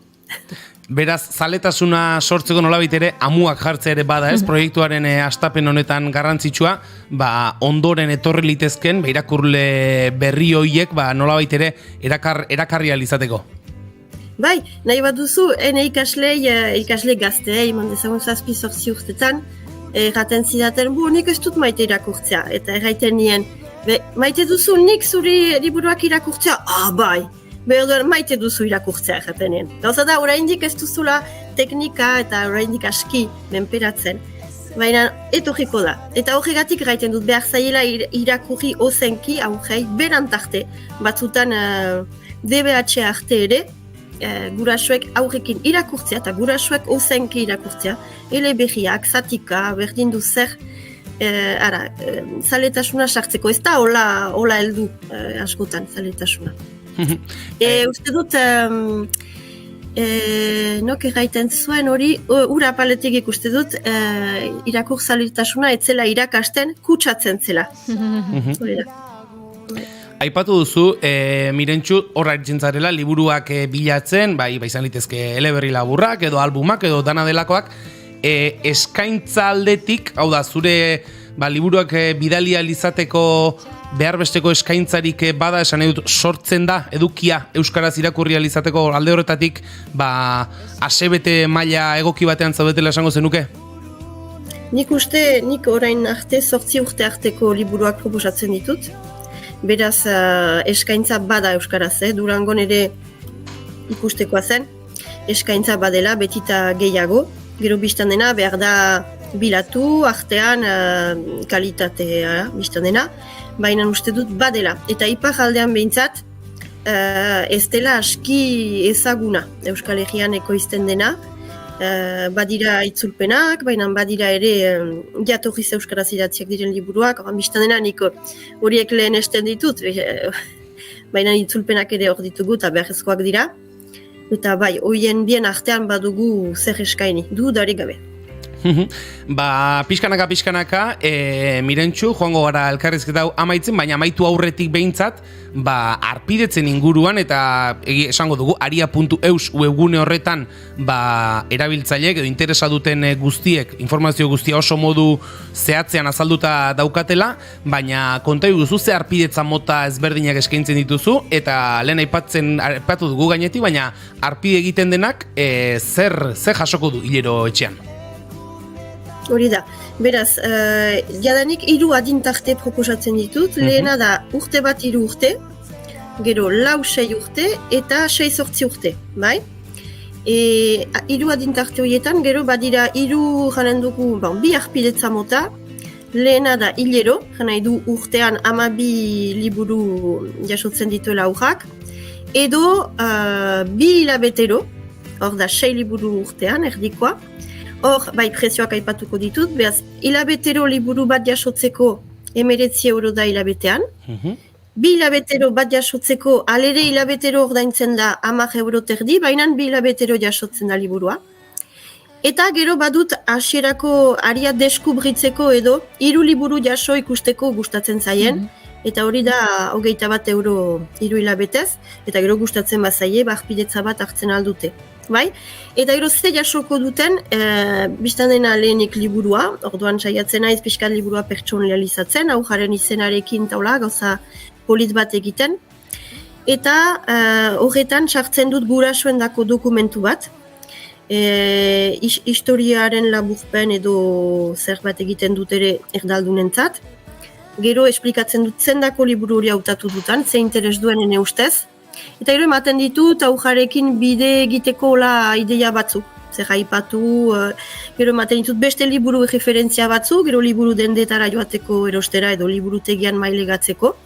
Beraz, zaletasuna sortzeko nolabait ere amuak jartzea ere bada, ez? Proiektuaren hastapen honetan garrantzitsua, ondoren etorri litezken, irakurle berri hoiek, nolabait ere erakarri ahal izateko. Bai, nahi bat duzu, ene ikasle gazteei, mandezagun 7-8 urtetan, erraten zidaten, nik ez dut maite irakurtzea, eta erraiten nien, maite duzu nik zuri liburuak irakurtzea? Bai, behar maite duzu irakurtzea erraten nien. Gauza da, oraindik ez duzula teknika eta oraindik aski menperatzen, baina etorriko da. Eta horregatik erraiten dut, behar zaiela irakurri ozenki aurrei berantarte, batzutan DBH arte ere, gurasoek aurrekin irakurtzea eta gurasoek ozenki irakurtzea, eleberriak, zatika, berdin du zer, zaletasuna sartzeko, ez da hola heldu askotan zaletasuna. Uste dut, nok erraiten zuen hori, ura paletik ikuste dut, irakur zaletasuna etzela irakasten kutsatzen zela. Hori da. Aipatu duzu, Mirentxu, horra irtzentzarela, liburuak bilatzen, izan litezke eleberri laburrak, edo albumak, edo dana delakoak, eskaintza aldetik, hau da, zure liburuak bidalia izateko behar besteko eskaintzarik bada, esan edut, sortzen da, edukia euskaraz irakurri izateko alde horretatik, asebete maila egoki batean zaudetela esango zenuke? Nik orain arte, 8 urte arteko liburuak proposatzen ditut. Beraz, eskaintza bada euskaraz, Durangon ere ikustekoa zen. Eskaintza badela, betita gehiago. Gero biztan dena, behar da bilatu, artean kalitatea biztan dena. Baina uste dut badela. Eta ipar aldean behintzat, ez dela aski ezaguna Euskal Herrian ekoizten dena. Badira itzulpenak, baina badira ere jatorriz euskaraz idatziak diren liburuak, biztan dena nik horiek lehen esten ditut, baina itzulpenak ere hor ditugu eta beharrezkoak dira. Eta bai, hoien bien artean badugu zer eskaini, dudarik gabe. Pixkanaka, Mirentxu, joango gara elkarrizketa hau amaitzen, baina amaitu aurretik behintzat, arpidetzen inguruan, eta esango dugu, aria.eus webgune horretan, erabiltzaileek edo interesa duten guztiek, informazio guztia oso modu zehatzean azalduta daukatela, baina konta duzu ze arpidetza mota ezberdinak eskaintzen dituzu, eta lehen aipatu dugu gainetik, baina arpide egiten denak, zer jasoko du hilero etxean? Hori da, beraz, jadanik 3 adintarte proposatzen ditut, lehena da urte bat 3 urte, gero 4-6 urte eta 6-8 urte, bai? 3 adintarte horietan, gero badira 3 janen dugu, 2 arpidetza mota, lehena da hilero, janai du urtean 12 liburu jasotzen dituela aurrak, edo 2 hilabetero, hor da 6 liburu urtean, erdikoa, hor, prezioak aipatuko ditut, behaz, hilabetero liburu bat jasotzeko 19 euro da hilabetean, 2 hilabetero bat jasotzeko, alere hilabetero ordaintzen da 10 euro terdi, baina 2 hilabetero jasotzen da liburua. Eta gero badut hasierako aria deskubritzeko edo 3 liburu jaso ikusteko gustatzen zaien, eta hori da 21 euro 3 hilabetez, eta gero gustatzen bazaie, arpidetza bat hartzen aldute. bai? Eta gero ze jasoko duten, biztan dena lehenik liburua, orduan saiatzen naiz pixkat liburua pertsonalizatzen, aujaren izenarekin taula, gauza polit bat egiten. Eta horretan sartzen dut gurasoen dako dokumentu bat, historiaren laburpen edo zer bat egiten dut ere erdaldunentzat. Gero esplikatzen dut zendako liburu hori hautatu dutan, ze interes duen ene ustez. Eta gero ematen ditut aujarekin bide egiteko ideia batzuk. Zer aipatu, gero ematen ditut beste liburu referentzia batzuk, gero liburu dendetara joateko erostera edo liburutegian mailegatzeko.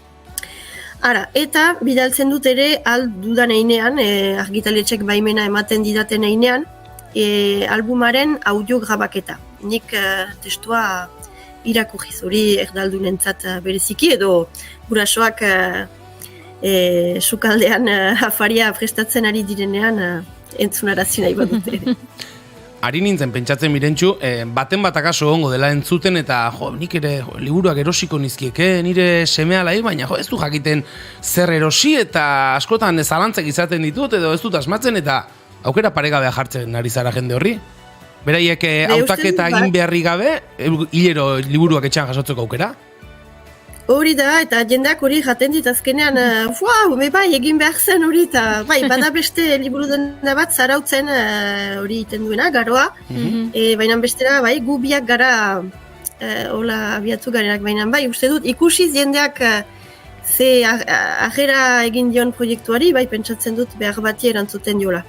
Ara, eta bidaltzen dut ere dudan einean, argitaletxek baimena ematen didaten einean, albumaren audio grabaketa. Nik testua irakurriz hori erdaldunentzat bereziki edo gurasoak sukaldean afaria prestatzen ari direnean entzunarazi nahi badute. Ari nintzen pentsatzen Mirentxu, baten bat akaso ongo dela entzuten eta nik ere liburuak erosiko nizkieke, nire semea lai, baina ez du jakiten zer erosi eta askotan zalantzak izaten ditut edo ez dut asmatzen eta aukera paregabea jartzen ari zara jende horri. Beraiek hautaketa egin beharri gabe, hilero liburuak etxean jasotzeko aukera? Hori da, eta jendeak hori jaten dit azkenean, bai, egin behar zen hori, eta bai, bada beste liburu dena bat zarautzen hori iten duena, garoa, baina bestera, bai, gu biak gara, hola, abiatu garenak, baina bai, uste dut, ikusiz jendeak ze ajera egin dion proiektuari, bai, pentsatzen dut behar bati erantzuten diola.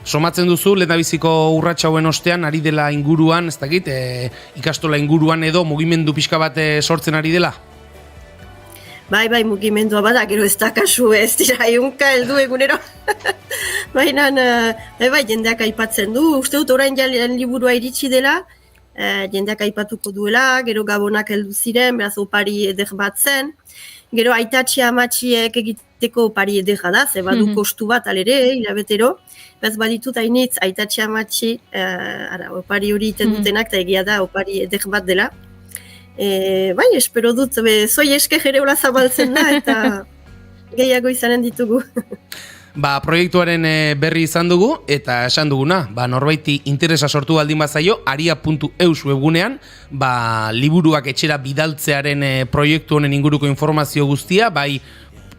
Somatzen duzu, lehendabiziko urratsa hauen ostean, ari dela inguruan, ez dakit, ikastola inguruan edo mugimendu pixka bat sortzen ari dela? Bai, mugimendua bada, gero ez da kasu, ez dira, egunka heldu egunero. Baina, bai, jendeak aipatzen du, uste dut orain jalean liburua iritsi dela, jendeak aipatuko duela, gero gabonak heldu ziren, beraz opari eder bat zen, gero aitatxi amatxiek egiteko opari edera da, ze badu kostu bat alere, hilabetero, beraz baditut hainitz aitatxi amatxi, opari hori iten dutenak, eta egia da opari eder bat dela. Bai, espero dut, zoi eske jere hola zabaltzen da, eta gehiago izanen ditugu. Proiektuaren berri izan dugu, eta esan duguna, norbaiti interesa sortu baldin bazaio, aria.eus webgunean, liburuak etxera bidaltzearen proiektu honen inguruko informazio guztia, bai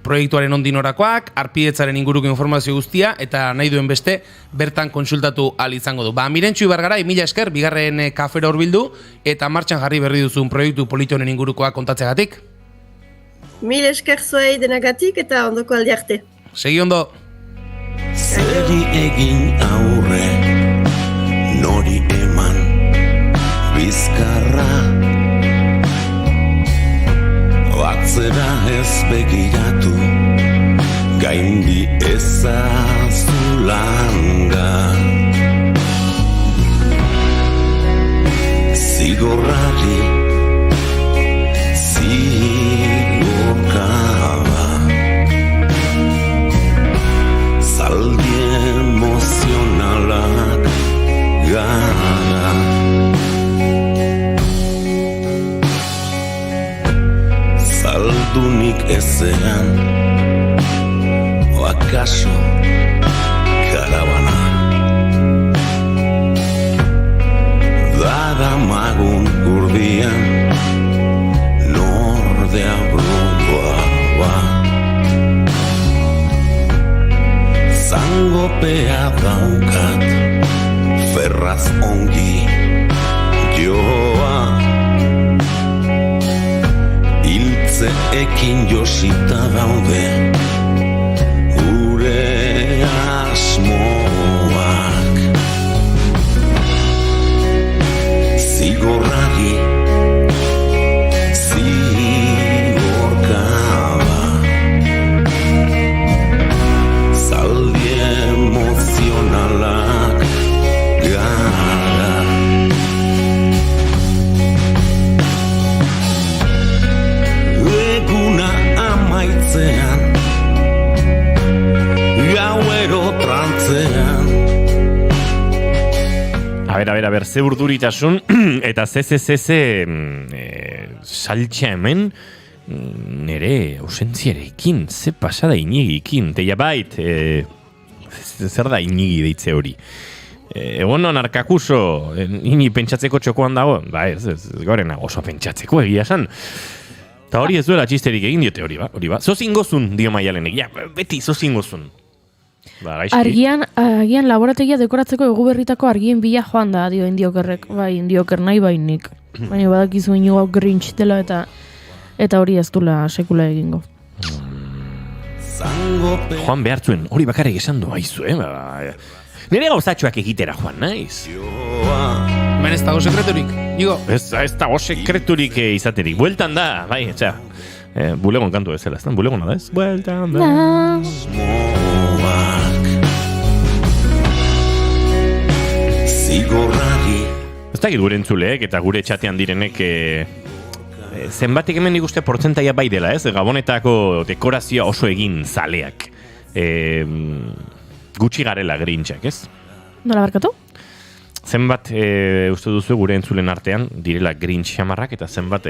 proiektuaren ondinorakoak, arpidetzaren inguruko informazio guztia, eta nahi duen beste, bertan kontsultatu ahal izango du. Mirentxu Ibargarai, mila esker, bigarren kafera horbildu, eta martxan jarri berri duzun proiektu politi honen ingurukoak kontatzegatik. Mila esker zuei denagatik, eta ondoko aldi arte. Segi ondo! Zeri egin aurre, nori eman bizkarra, atzera ez begiratu, gaindi ezazulanga. Zigorrari, zigorkaba, zaldi emozionalak gara. Zaldunik ezean, akaso karabana. Dara magun gurdian, nordea brumboa. Zangopea daukat, ferraz ongi joa. Ekin josita daude gure asmoak. Zigorrari, zigorkaba, zaldi emozionalak gara. Amaitzean, gauero trantzean. A ber, ze urduritasun, eta ze saltxa hemen, nere ausentziarekin, ze pasada inigikin, teia bait, zer da inigi deitze hori? Egonon arkakuso, ini pentsatzeko txokoan dago? Ba ez gorena oso pentsatzeko egia esan. Eta hori ez duela txisterik egin diote hori ba. Zozingozun, dio Maialenek, ja, beti zozingozun. Ba, gaizki. Agian laborategia dekoratzeko Eguberritako argien bila joan da, dio Indiokerrek. Bai, Indioker nahi bainik. Baina badakizu Inigo Grinch dela eta hori ez dula sekula egingo. Joan behartzuen, hori bakarrik esan du haizu, Nire gauzatxoak egitera joan, naiz? Hemen ez dago sekreturik, Igo. Ez dago sekreturik izaterik. Bueltan da, bai, etxea. Bulegon kantu ez zela, ez da? Bulegona da ez? Bueltan da. Ez dakit gure entzuleek eta gure txatean direnek zenbatik hemen ikuste portzentaia bai dela, ez? Gabonetako dekorazioa oso egin zaleak. Gutxi garela Grinchak, ez? Nola barkatu? Zenbat uste duzu gure entzulen artean direla Grinch xamarrak eta zenbat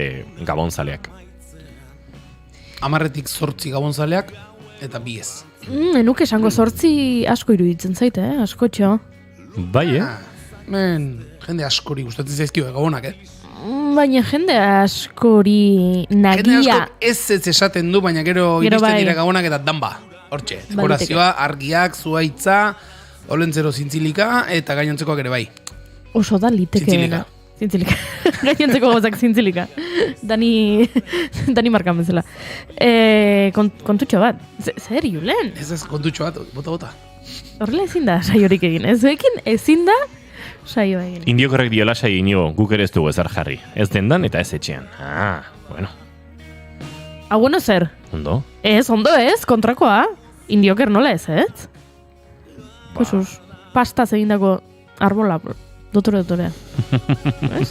gabonzaleak? 10-8 gabonzaleak eta 2 ez. Enuke esango 8 asko iruditzen zaite, askotxo. Bai, Jende askori gustatzen zaizkio gabonak, Baina jende askori nagia. Jende askok ez esaten du, baina gero iristen dira gabonak eta danba. Hortxe, dekorazioa, argiak, zuaitza, olentzero zintzilika eta gainontzekoak ere bai. Oso da litekeena. Zintzilika. Gainontzeko gozak zintzilika. Dani markan bezala. Kontutxo bat. Zer, Julen? Ez kontutxo bat, bota. Horrela ezin da saiorik egin. Ekin ezin da saio egin. Indiokorrek diola saio inigo, guk ere ez dugu ezar jarri. Ez dendan eta ez etxean. Bueno. Bueno zer? Ondo? Ondo ez, kontrakoa. Indioker nola ez. Jesús, pastaz egindako arbola, dotorea. Ez?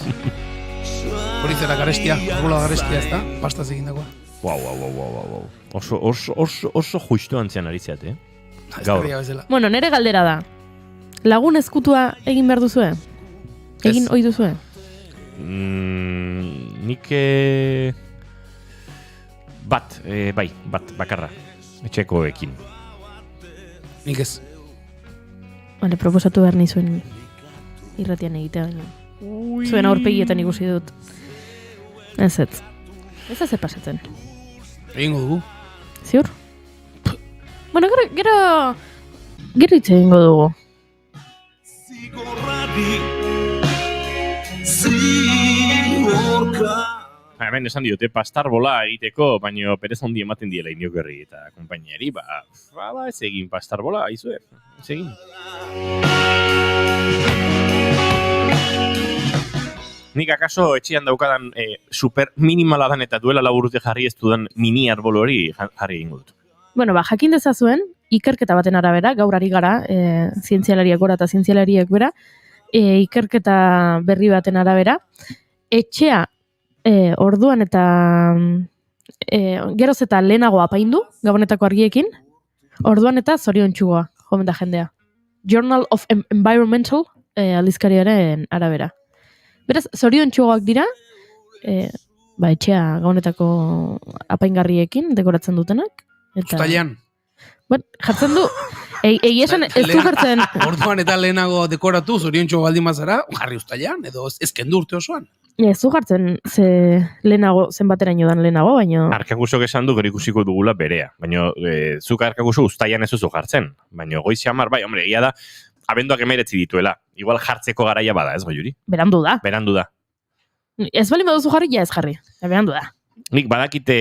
Hori zera garestia, arbola garestia ez da, pastaz egindakoa. Wow. Oso justu antzean ari zeate, Gaur. Bueno, nere galdera da. Lagun ezkutua egin behar duzue? Egin ohi duzue? Nik bat, bakarra. Etxekoekin. Nik ez. Vale, proposatu behar nizuen irratian egitea baina. Zuen aurpegietan ikusi dut. Ez pasatzen. Egingo dugu. Ziur? Bueno, gero hitz egingo dugu. Hemen esan diote pastarbola egiteko, baina perez handi ematen diela Indiokerri eta konpainiari, ez egin pastarbola, aizue, ez egin. Nik akaso etxean daukadan super minimala dan eta duela laburute jarri ez dudan mini arbolo hori jarri egingo dut. Bueno, jakin dezazuen, ikerketa baten arabera, gaur ari gara, zientzialariak gora eta zientzialariak bera, ikerketa berri baten arabera, etxea orduan eta geroz eta lehenago apaindu, gabonetako argiekin, orduan eta zoriontsugoa, jomen da jendea. Journal of Environmental aldizkariaren arabera. Beraz, zoriontsugoak dira, etxea gabonetako apaingarriekin dekoratzen dutenak. Uztailean. Jartzen du, egia esan ez du jartzen... Orduan eta lehenago dekoratu, zoriontsugo baldin mazara, jarri uztailean, edo ez kendu urte osoan. Ez du jartzen lehenago, zenbateraino dan lehenago, baina... Arkakusok esan du gero ikusiko dugula berea, baina zuk arkakuso uztailean ez duzu jartzen, baina goiz xamar, bai, hombre, egia da, abenduak 19 dituela, igual jartzeko garaia bada, ez Goiuri? Berandu da. Ez bali baduzu jarri, ja ez jarri, berandu da. Nik badakite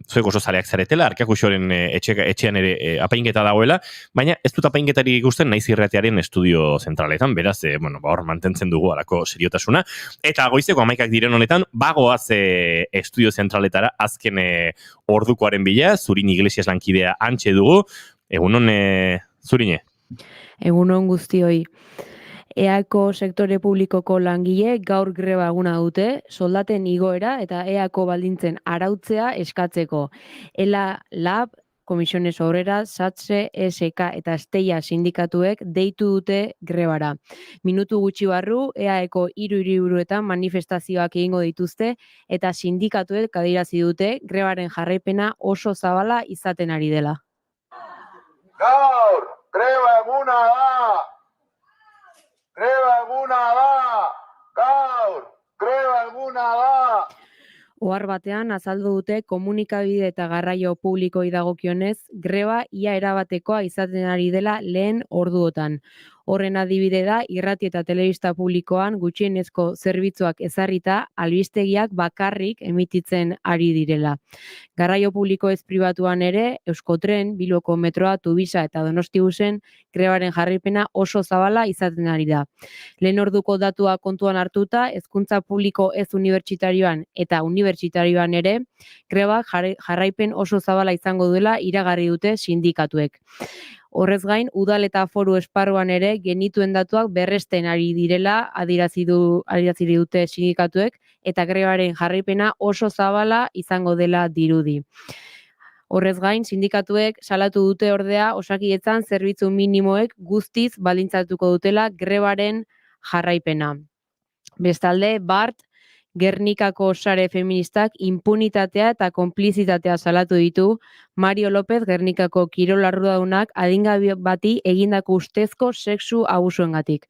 zuek oso zaleak zaretela, arkakusoren etxean ere apainketa dagoela, baina ez dut apainketari ikusten naiz irratearen estudio zentraletan, beraz, hor mantentzen dugu alako seriotasuna, eta goizeko 11 diren honetan, bagoaz estudio zentraletara azken ordukoaren bila, Zurin Iglesias lankidea antxe dugu, egunon Zurine? Egunon guztioi. EAko sektore publikoko langile gaur greba eguna dute, soldaten igoera eta EAko baldintzen arautzea eskatzeko. ELA, LAB, Komisiones Obreras, SATSE, SK eta Steia sindikatuek deitu dute grebara. Minutu gutxi barru, EAeko 3 hiriburuetan manifestazioak egingo dituzte eta sindikatuek adierazi dute grebaren jarraipena oso zabala izaten ari dela. Greba eguna da! Greba eguna da! Gaur! Greba eguna da! Ohar batean azaldu dute komunikabide eta garraio publikoi dagokionez, greba ia erabatekoa izaten ari dela lehen orduotan. Horren adibide da, irrati eta telebista publikoan gutxienezko zerbitzuak ezarrita albistegiak bakarrik emititzen ari direla. Garraio publiko ez pribatuan ere, Euskotren, Bilboko metroa, Tubisa eta Donostibusen grebaren jarraipena oso zabala izaten ari da. Lehen orduko datua kontuan hartuta, hezkuntza publiko ez unibertsitarioan eta unibertsitarioan ere, grebak jarraipen oso zabala izango duela iragarri dute sindikatuek. Horrez gain, udal eta foru esparruan ere genituen datuak berresten ari direla adierazi dute sindikatuek eta grebaren jarraipena oso zabala izango dela dirudi. Horrez gain, sindikatuek salatu dute ordea Osakidetzan zerbitzu minimoek guztiz baldintzatuko dutela grebaren jarraipena. Bestalde, Bart, Gernikako sare feministak impunitatea eta konplizitatea salatu ditu Mario López Gernikako kirol arduradunak adingabe bati egindako ustezko sexu abusuengatik.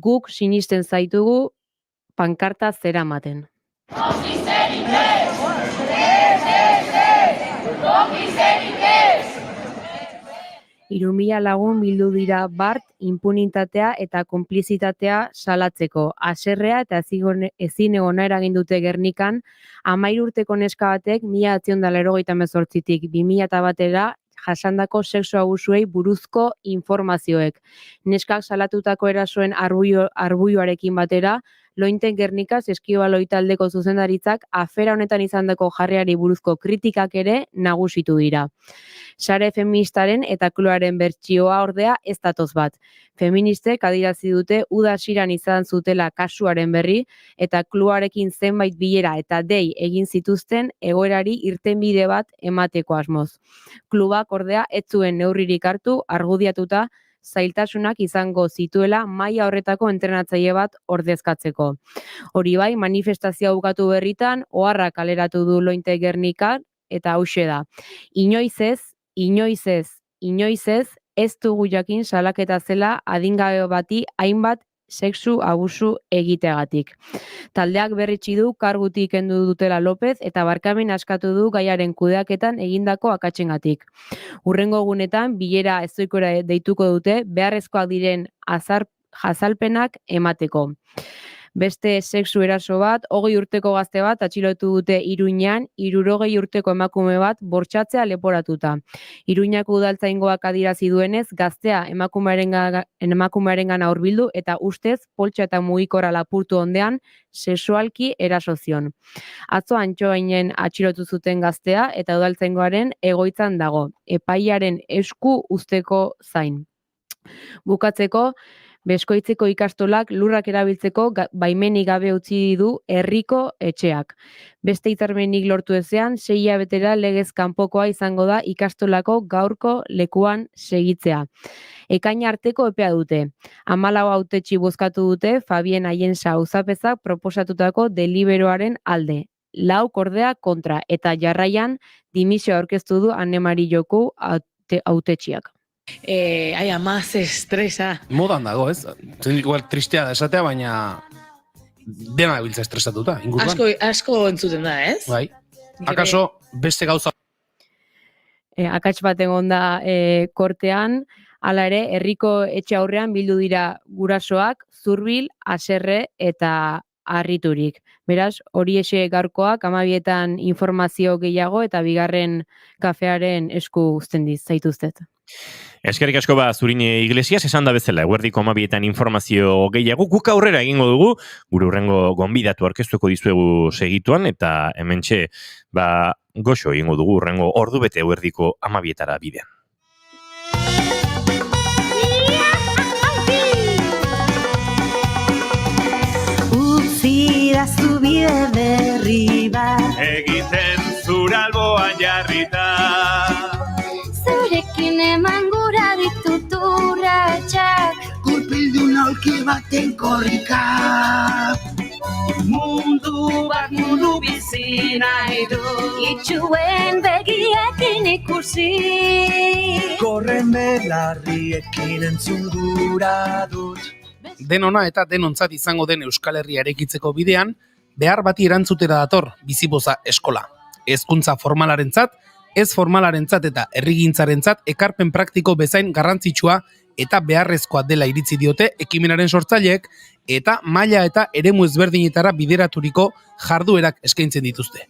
Guk sinisten zaitugu pankarta zeramaten. Irumila lagun bildu dira Bart impunitatea eta konplizitatea salatzeko. Haserrea eta ezinegona eragin dute Gernikan 13 urteko neska batek 1998tik 2001 jasandako sexu abusuei buruzko informazioek. Neskak salatutako erasoen arbuioarekin batera, Lointen Gernikaz Eskibaloi taldeko zuzendaritzak afera honetan izandako jarriari buruzko kritikak ere nagusitu dira. Sare feministaren eta kluaren bertsioa ordea ez datoz bat. Feministek adierazi dute uda hasieran izan zutela kasuaren berri eta kluarekin zenbait bilera eta dei egin zituzten egoerari irtenbide bat emateko asmoz. Klubak ordea ez zuen neurririk hartu argudiatuta zailtasunak izango zituela maila horretako entrenatzaile bat ordezkatzeko. Hori bai, manifestazioa bukatu berritan, oharra kaleratu du Lointe Gernikan eta hauxe da. Inoiz ez, ez dugu jakin salaketa zela adingabe bati hainbat sexu abusu egiteagatik. Taldeak berritsi du kargutik kendu dutela López eta barkamen askatu du gaiaren kudeaketan egindako akatsengatik. Hurrengo egunetan bilera ezoikora deituko dute beharrezkoak diren jazalpenak emateko. Beste sexu eraso bat, 20 urteko gazte bat atxilotu dute Iruñan, 60 urteko emakume bat bortxatzea leporatuta. Iruñako udaltzaingoak adierazi duenez, gaztea emakumearengana hurbildu eta ustez poltsa eta mugikorra lapurtu ondean sexualki eraso zion. Atzo Antxoainen atxilotu zuten gaztea eta udaltzaingoaren egoitzan dago, epaiaren esku uzteko zain. Bukatzeko, Beskoitzeko ikastolak lurrak erabiltzeko baimenik gabe utzi du herriko etxeak. Beste hitzarmenik lortu ezean, 6 hilabetera legez kanpokoa izango da ikastolako gaurko lekuan segitzea. Ekaina arteko epea dute. 14 hautetsi bozkatu dute Fabien Aiensa auzapezak proposatutako deliberoaren alde. 4 ordea kontra eta jarraian dimisioa aurkeztu du Anne-Mari Joku hautetsiak. Ama, ze estresa. Modan dago, ez? Zen igual tristea da esatea, baina dena biltza estresatuta, inguruan. Asko entzuten da, ez? Bai. Akaso, beste gauza... Akats bat egon da kortean, hala ere, herriko etxe aurrean bildu dira gurasoak, zurbil, haserre eta harriturik. Beraz, hori ese gaurkoak 12etan informazio gehiago eta bigarren kafearen esku uzten zaituztet. Eskerrik asko Zurine Iglesias, esan da bezala, eguerdiko 12etan informazio gehiago, guk aurrera egingo dugu, gure urrengo gonbidatu aurkeztuko dizuegu segituan, eta hementxe, goxo egingo dugu urrengo ordu bete eguerdiko 12etara bidean. Utzira zubide berri bat egiten zure alboan jarrita. Zurekin eman gura ditut urratxak, Gurpildun aulki baten korrika. Munduak mundu bizi nahi du. Itxuen begiekin ikusi. Korren belarriekin entzudura dut. Denona eta denontzat izango den Euskal Herria eraikitzeko bidean, behar bati erantzutera dator Bizipoza eskola. Hezkuntza formalarentzat, ez formalarentzat eta herrigintzarentzat ekarpen praktiko bezain garrantzitsua eta beharrezkoa dela iritzi diote ekimenaren sortzaileek eta maila eta eremu ezberdinetara bideraturiko jarduerak eskaintzen dituzte.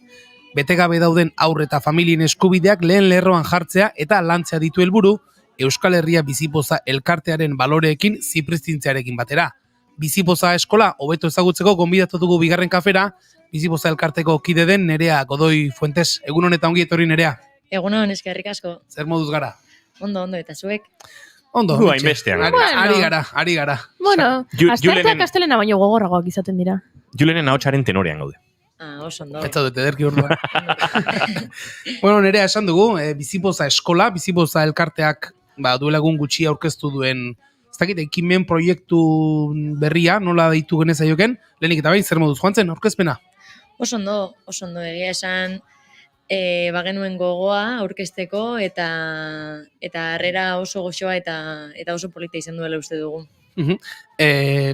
Betegabe dauden haur eta familien eskubideak lehen lerroan jartzea eta lantzea ditu helburu Euskal Herria Bizipoza elkartearen baloreekin zipristintzearekin batera. Bizipoza eskola hobeto ezagutzeko gonbidatu dugu bigarren kafera, Bizipoza elkarteko kide den Nerea Godoy Fuentes. Egun honetan ongi etorri Nerea. Egunon, eskerrik asko. Zer moduz gara? Ondo, eta zuek? Ondo, hainbestean. Ari gara. Bueno, astarteak astelena baino gogorragoak izaten dira. Julenen ahotsaren tenorean gaude. Oso ondo. Ez zaudete ederki orduan. Bueno, Nerea esan dugu, Bizipoza eskola, Bizipoza elkarteak duela egun gutxi aurkeztu duen ez dakit, ekimen proiektu berria, nola deitu genezaioken, lehenik eta bain, zer moduz joan zen, aurkezpena? Oso ondo, egia esan bagenuen gogoa aurkezteko eta harrera oso goxoa eta oso polita izan duela uste dugu.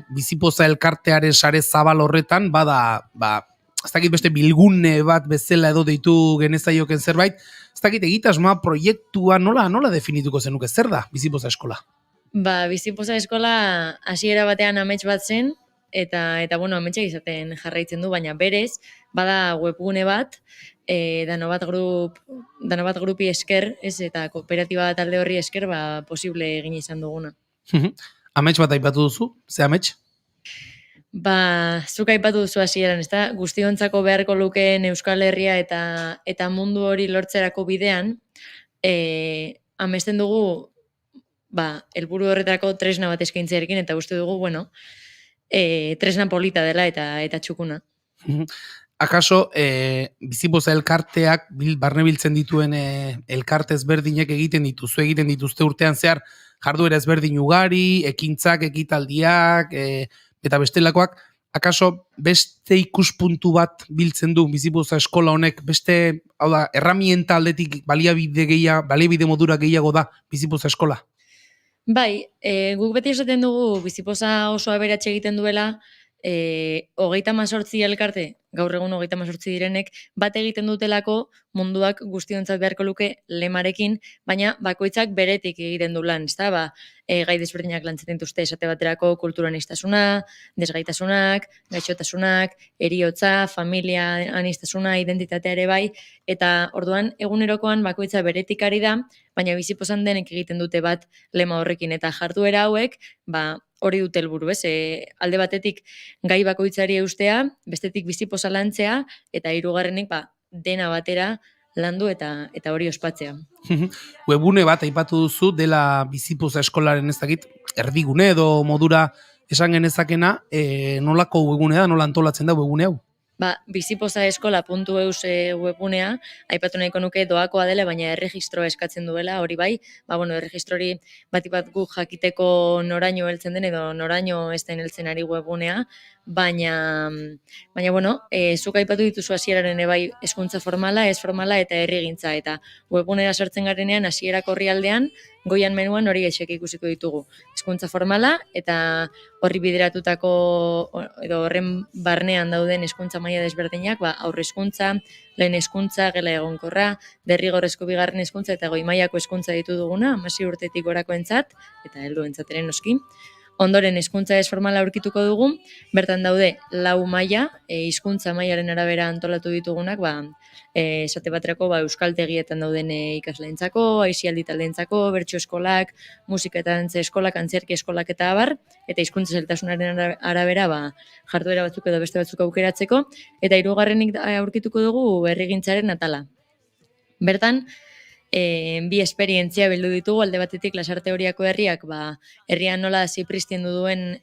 Bizipoza elkartearen sare zabal horretan, bada, ez dakit beste bilgune bat bezala edo deitu genezaioken zerbait, ez dakit egitasmoa proiektua nola definituko zenuke, zer da Bizipoza eskola? Bizipoza eskola hasiera batean amets bat zen, eta bueno, ametsak izaten jarraitzen du, baina berez, bada webgune bat, Danobat grupi esker, ez, eta kooperatiba talde horri esker, posible egin izan duguna. Amets bat aipatu duzu, ze amets? Zuk aipatu duzu hasieran, ezta? Guztiontzako beharko lukeen Euskal Herria eta mundu hori lortzerako bidean, amesten dugu helburu horretarako tresna bat eskaintzearekin, eta uste dugu, bueno, tresna polita dela eta txukuna. Akaso, Bizipoza elkarteak barne biltzen dituen elkarte ezberdinek egiten dituzte urtean zehar jarduera ezberdin ugari, ekintzak, ekitaldiak, eta bestelakoak, akaso beste ikuspuntu bat biltzen du Bizipoza eskola honek, beste, hau da, erramienta aldetik baliabide modura gehiago da Bizipoza eskola? Bai, guk beti esaten dugu Bizipoza oso aberatxe egiten duela, 38 elkarte, gaur egun 38 direnek, bat egiten dutelako munduak guztiontzat beharko luke lemarekin, baina bakoitzak beretik egiten du lan, ezta? Gai desberdinak lantzen dituzte esate baterako kulturaniztasuna, desgaitasunak, gaixotasunak, heriotza, familia aniztasuna, identitatea ere bai, eta orduan egunerokoan bakoitza beretik ari da, baina Bizipozan denek egiten dute bat lema horrekin, eta jarduera hauek, hori dute helburu, ez? Alde batetik gai bakoitzari eustea, bestetik Bizipoza lantzea, eta hirugarrenik dena batera landu eta hori ospatzea. Webune bat aipatu duzu dela Bizipoza eskolaren ez dakit, erdigune edo modura esan genezakena, nolako webune da, nola antolatzen da webune hau? Bizipozaeskola.eus webunea, aipatu nahiko nuke doakoa dela, baina erregistroa eskatzen duela, hori bai, erregistrori bat guk jakiteko noraino heltzen den edo noraino ez den heltzen ari webunea, baina zuk aipatu dituzu hasieraren bai hezkuntza formala, ez formala eta herrigintza, eta webunera sartzen garenean hasierako orrialdean, goian menuan hori gaixek ikusiko ditugu. Hezkuntza formala eta horri bideratutako edo horren barnean dauden hezkuntza maila desberdinak, aurre hezkuntza, lehen hezkuntza, gela egonkorra, derrigorrezko bigarren hezkuntza eta goi mailako hezkuntza ditu duguna, 16 urtetik gorakoentzat eta helduentzat ere noski. Ondoren hezkuntza ez formala aurkituko dugu, bertan daude 4 maila, hizkuntza mailaren arabera antolatu ditugunak, esate baterako euskaltegietan dauden ikasleentzako, aisialdi taldeentzako, bertso eskolak, musika eta dantza eskolak, antzerki eskolak eta abar, eta hizkuntza zailtasunaren arabera jarduera batzuk edo beste batzuk aukeratzeko, eta hirugarrenik aurkituko dugu herrigintzaren atala. Bertan, bi esperientzia bildu ditugu, alde batetik Lasarte Horiako herriak herrian nola zipristindu duen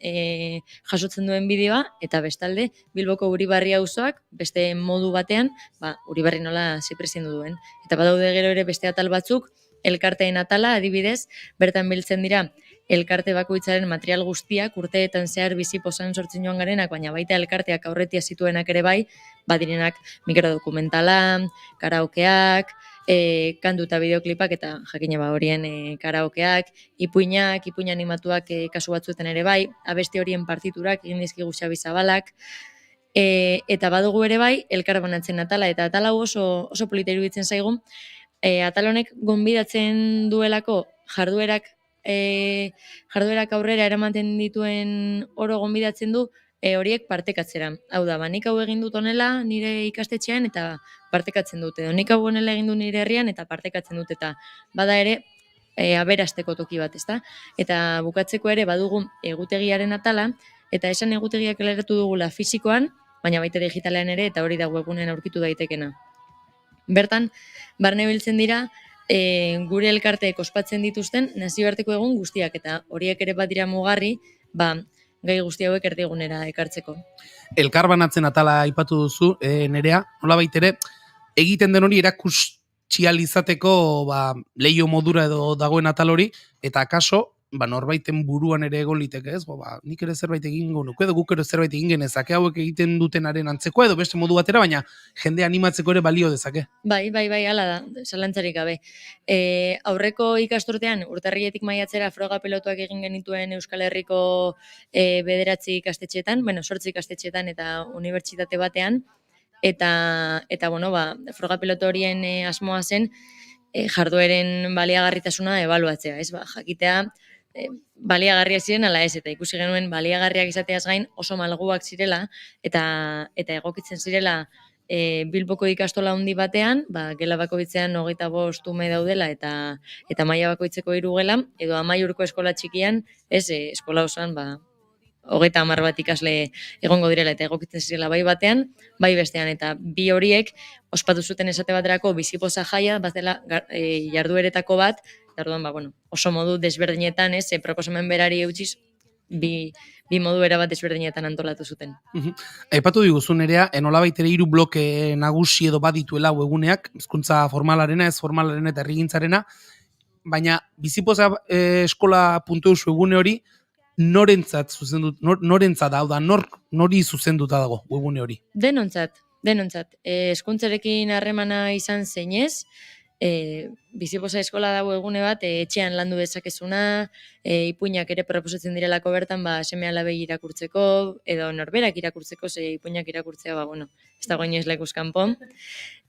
jasotzen duen bideoa, eta bestalde Bilboko Uribarri auzoak beste modu batean Uribarri nola zipristindu duen. Eta badaude gero ere beste atal batzuk, elkarteen atala adibidez, bertan biltzen dira elkarte bakoitzaren material guztiak urteetan zehar bizipozan sortzen joan garenak, baina baita elkarteak aurretia zituenak ere bai, badirenak mikrodokumentala, karaokeak, kantu eta bideoklipak eta jakina horien karaokeak, ipuin animatuak kasu batzuetan ere bai, abesti horien partiturak egin dizkigu Xabi Zabalak, eta badugu ere bai elkarbanatzen atala, eta atala hau oso polita iruditzen zaigu, atal honek gonbidatzen duelako jarduerak aurrera eramaten dituen oro gonbidatzen du horiek partekatzera. Hau da, nik hau egin dut honela nire ikastetxean eta partekatzen dut, edo nik hau honela egin du nire herrian eta partekatzen dut, eta bada ere aberasteko toki bat, ezta? Eta bukatzeko ere badugu egutegiaren atala, eta esan egutegiak eleratu dugula fisikoan, baina baita digitalean ere, eta hori da webunean aurkitu daitekena. Bertan, barne biltzen dira, gure elkarteek ospatzen dituzten nazioarteko egun guztiak, eta horiek ere bat dira mugarri, gai guzti hauek erdigunera ekartzeko. Elkarbanatzen atala aipatu duzu, Nerea, nolabait ere, egiten den hori erakutsi izateko leio modura edo dagoen atal hori, eta akaso, norbaiten buruan ere egon liteke, ez? Nik ere zerbait egingo nuke, edo guk ere zerbait egin genezake, hauek egiten dutenaren antzeko, edo beste modu batera, baina jende animatzeko ere balio dezake. Bai, hala da, zalantzarik gabe. Aurreko ikasturtean, urtarriletik maiatzera froga pelotuak egin genituen Euskal Herriko 9 ikastetxeetan, 8 ikastetxeetan eta unibertsitate batean, eta froga pelotu horien asmoa zen jardueren baliagarritasuna ebaluatzea, ez? Jakitea baliagarria ziren ala ez, eta ikusi genuen baliagarriak izateaz gain oso malguak zirela eta egokitzen zirela Bilboko ikastola handi batean, gela bakoitzean 25 ume daudela eta maila bakoitzeko 3 gela, edo Amaiurko eskola txikian, eskola osoan 30 bat ikasle egongo direla eta egokitzen zirela bai batean, bai bestean, eta bi horiek ospatu zuten esate baterako bizipoza jaia, bazela jardueretako bat, eta orduan, oso modu desberdinetan, proposamen berari eutxiz, bi modu erabat desberdinetan antolatu zuten. Aipatu diguzu Nerea, nolabait ere 3 bloke nagusi edo badituela webuneak, hizkuntza formalarena, ez formalarena eta herrigintzarena, baina bizipoza eskola.eu webune hori norentzat hau da, nori zuzenduta dago webune hori? Denontzat. Hezkuntzarekin harremana izan zeinez, bizipoza eskola dago egune bat, etxean landu dezakezuna, ipuinak ere proposatzen direlako bertan, seme alabei irakurtzeko, edo norberak irakurtzeko, ipuinak irakurtzea, ez dago inoiz lekuz kanpo.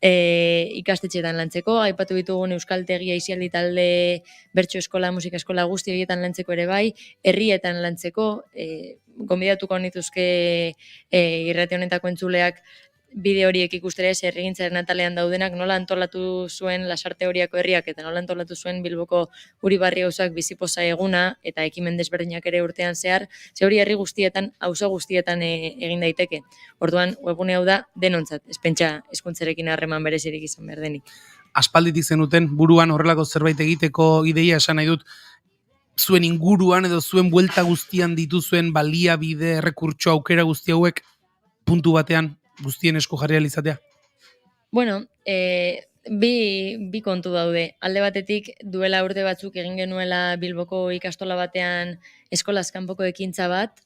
Ikastetxeetan lantzeko, aipatu ditugun euskaltegia isialdi talde, bertso eskola, musika eskola guzti horietan lantzeko ere bai, herrietan lantzeko, gonbidatuko nituzke irrati honetako entzuleak bideo horiek ikustera herrigintzaren atalean daudenak, nola antolatu zuen Lasarte Horiako herriak eta nola antolatu zuen Bilboko Uribarri auzak bizipoza eguna eta ekimen desberdinak ere urtean zehar, ze hori herri guztietan, auzo guztietan egin daiteke. Orduan, webune hau da denontzat, ez pentsa hezkuntzarekin harreman berezirik izan behar denik. Aspalditik zenuten buruan horrelako zerbait egiteko ideia esan nahi dut, zuen inguruan edo zuen buelta guztian dituzuen baliabide, errekurtso, aukera guzti hauek puntu batean guztien esku jarri izatea? Bi kontu daude. Alde batetik, duela urte batzuk egin genuela Bilboko ikastola batean eskolaz kanpoko ekintza bat,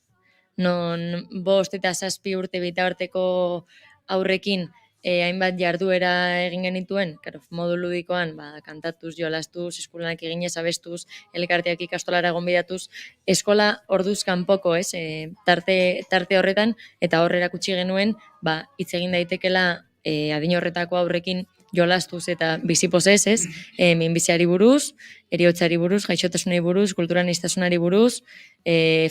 non 5 eta 7 urte bitarteko aurrekin hainbat jarduera egin genituen, modu ludikoan, kantatuz, jolastuz, eskulanak eginez, abestuz, elkarteak ikastolara gonbidatuz, eskola orduz kanpoko, tarte horretan, eta horrera kutsi genuen, hitz egin daitekela adin horretako aurrekin jolastuz eta bizipozez, minbiziari buruz, heriotzari buruz, gaixotasunari buruz, kulturaniztasunari buruz,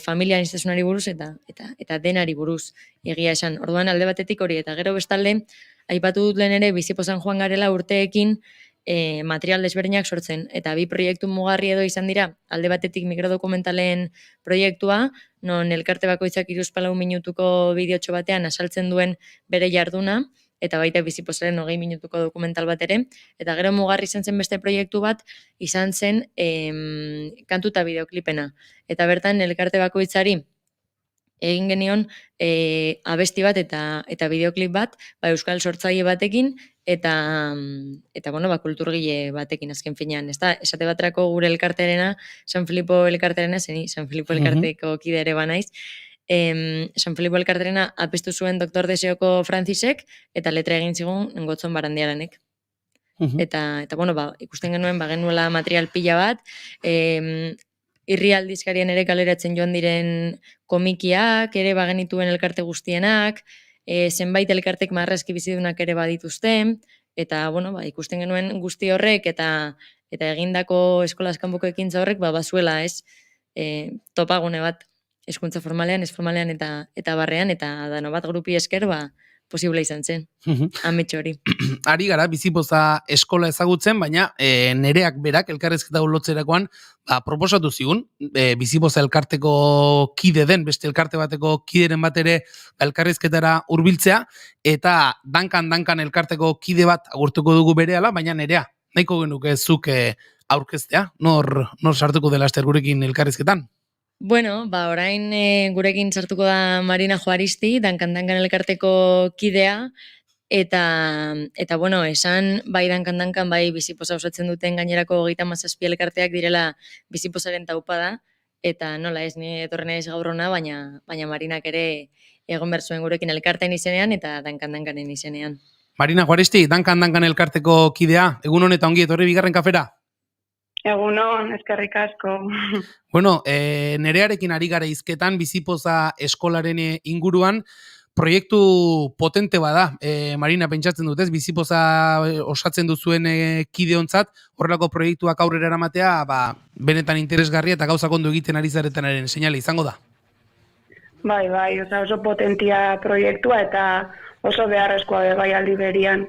familianistasunari buruz eta denari buruz egia esan. Orduan alde batetik hori, eta gero bestalde, aipatu dut lehen ere, bizipozan joan garela urteekin material desberdinak sortzen, eta 2 proiektu mugarri edo izan dira, alde batetik mikrodokumentalen proiektua, non elkarte bakoitzak 3-4 minutuko bideotxo batean asaltzen duen bere jarduna, eta baita bizipozaren 20 minutuko dokumental bat ere, eta gero mugarri izan zen beste proiektu bat, izan zen kantu eta bideoklipena. Eta bertan elkarte bakoitzari egin genion abesti bat eta bideoklip bat, euskal sortzaile batekin, eta kulturgile batekin azken finean. Esate baterako gure elkarterena, San Filipo elkarterena, zeni San Filipo elkarteko kide ere banaiz, San Filipo elkarterena apestu zuen Doktor Deseoko Francisek, eta letra egin zigun Gotzon Barandiaranek. Eta ikusten genuen, genuela material pila bat, irri aldizkarien ere kaleratzen joan diren komikiak, ere bagenituen elkarte guztienak, zenbait elkartek marrazki bizidunak ere badituzte, eta ikusten genuen guzti horrek eta egindako eskolaz kanpoko ekintza horrek bazuela topagune bat hezkuntza formalean, ez formalean eta barrean, eta dano bat grupi esker posible izan zen, ametxo hori. Ari gara, Bizipoza eskola ezagutzen, baina nereak berak elkarrezketa ulotzerakoan proposatu zigun, Bizipoza elkarteko kide den, beste elkarte bateko kideren bat ere elkarrezketara hurbiltzea, eta dankan elkarteko kide bat agurtuko dugu berehala, baina nerea, nahiko genuke zuk aurkeztea, nor sartuko dela Ester gurekin elkarrezketan? Orain gurekin sartuko da Marina Juaristi, dankan elkarteko kidea, eta esan bai dankan bai Bizipoza osatzen duten gainerako 37 elkarteak direla Bizipozaren taupada, eta nola ez ni etorren ez gaur hona, baina Marinak ere egon behar zuen gurekin elkarteen izenean eta dankanen izenean. Marina Juaristi, dankan elkarteko kidea, egun honetan ongi etorri bigarren kafera? Egunon, eskerrik asko. Nerearekin ari gara hizketan Bizipoza eskolaren inguruan, proiektu potente bada, Marina pentsatzen dut, ez? Bizipoza osatzen duzuen kideontzat, horrelako proiektuak aurrera eramatea, benetan interesgarria eta gauzak ondo egiten ari zaretenaren seinale izango da. Bai, oso potentia proiektua eta oso beharrezkoa bai aldi berian,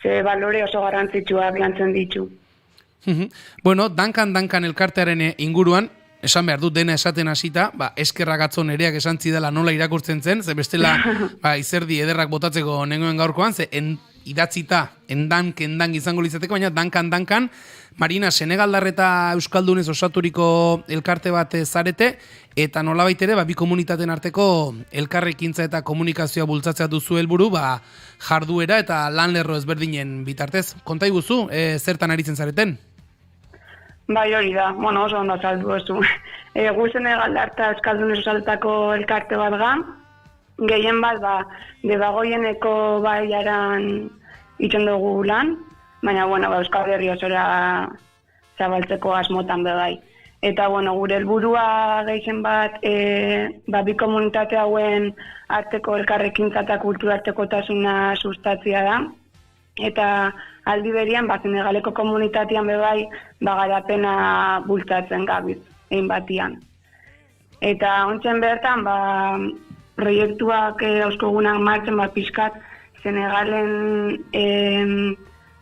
ze balore oso garrantzitsua lantzen ditu. Dankan elkartearen inguruan, esan behar dut dena esaten hasita, eskerrak atzo nereak esan zidala nola irakurtzen zen, ze bestela izerdi ederrak botatzeko nengoen gaurkoan, ze idatzita kendan izango litzateko, baina dankan, Marina, Senegaldar eta Euskaldunez osaturiko elkarte bat zarete, eta nolabait ere, bi komunitateen arteko elkarrekintza eta komunikazioa bultzatzea duzu helburu, jarduera eta lanlerro ezberdinen bitartez. Konta iguzu, zertan aritzen zareten? Bai, hori da, oso ondo saldu oso. Gu Senegaldar eta Euskaldunez osatutako elkarte bat ga, gehien bat, debagoieneko baiaran itxen dugu lan, baina, Euskal Herri osora zabaltzeko asmotan bebai. Eta, gure helburua gehien bat, bi komunitate hauen arteko elkarrekintza eta kulturartekotasuna sustatzia da. Eta aldi berian, Senegaleko komunitatean bebai, garapena bultatzen gabiz, egin batian. Eta ontzen bertan, proiektuak euskogunak martzen pixkat, Senegalen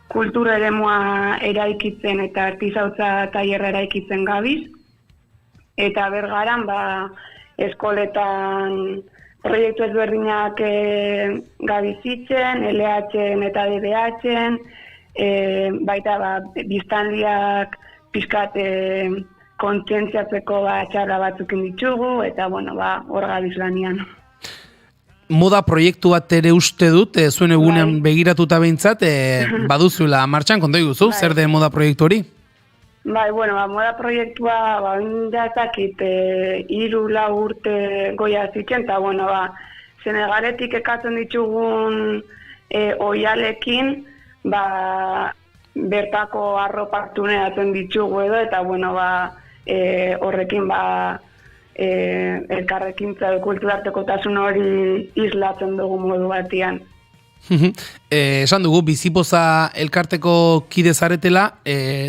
kultura eremua eraikitzen eta artizautza tailerra eraikitzen gabiz. Eta bergaran, eskoletan proiektu ezberdinak gabizitzen, LH-en eta DBH-en, baita biztanliak pixkat kontzientziatzeko txarra batzukin ditugu, eta hor gabiz lanian. Moda proiektu bat ere uste dut, zuen egunean begiratuta behintzat, baduzuela martxan, konta iguzu, zer de moda proiektu hori? Moda proiektua, ezakit, 3-4 urte goia zitzen, eta, Senegaletik ekatzen ditugun oialekin, bertako arropak tuneatzen ditugu edo, eta, horrekin, elkarrekintza kulturartekotasun hori islatzen dugu modu batian. Esan dugu, Bizipoza elkarteko kide zaretela,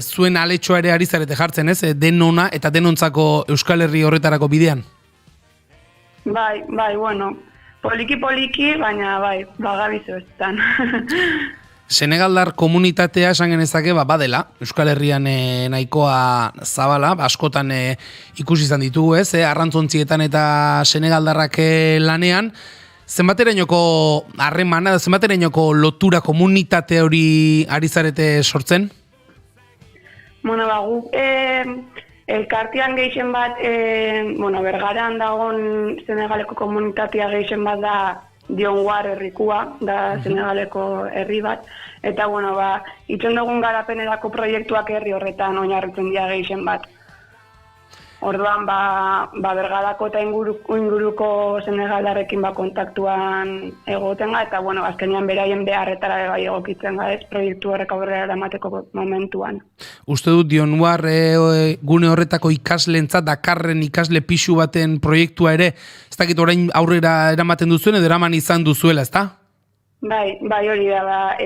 zuen aletxoa ere ari zarete jartzen, ez? Denona eta denontzako Euskal Herri horretarako bidean? Bai, poliki, baina bagabizu eztan. Senegaldar komunitatea esan genezake badela, Euskal Herrian nahikoa zabala, askotan ikusi izan ditugu, ez? Arrantzontzietan eta Senegaldarrak lanean, zenbaterainoko harremana, zenbaterainoko lotura komunitate hori ari zarete sortzen? Guk Elkartean gehien bat, Bergaran dagoen Senegaleko komunitatea gehien bat da Dionwar herrikua, da Senegaleko herri bat. Eta, itzen dugun garapenerako proiektuak herri horretan oinarritzen dira gehien bat. Orduan, Bergarako eta inguruko Senegaldarrekin kontaktuan egoten ga, eta, azkenean beraien beharretara bai egokitzen ga, proiektu horrek aurrera eramateko momentuan. Uste dut Dionwar gune horretako ikaslentzat Dakarren ikasle pixu baten proiektua ere, ez dakit orain aurrera eramaten duzuen edo eraman izan duzuela, ezta? Bai hori da,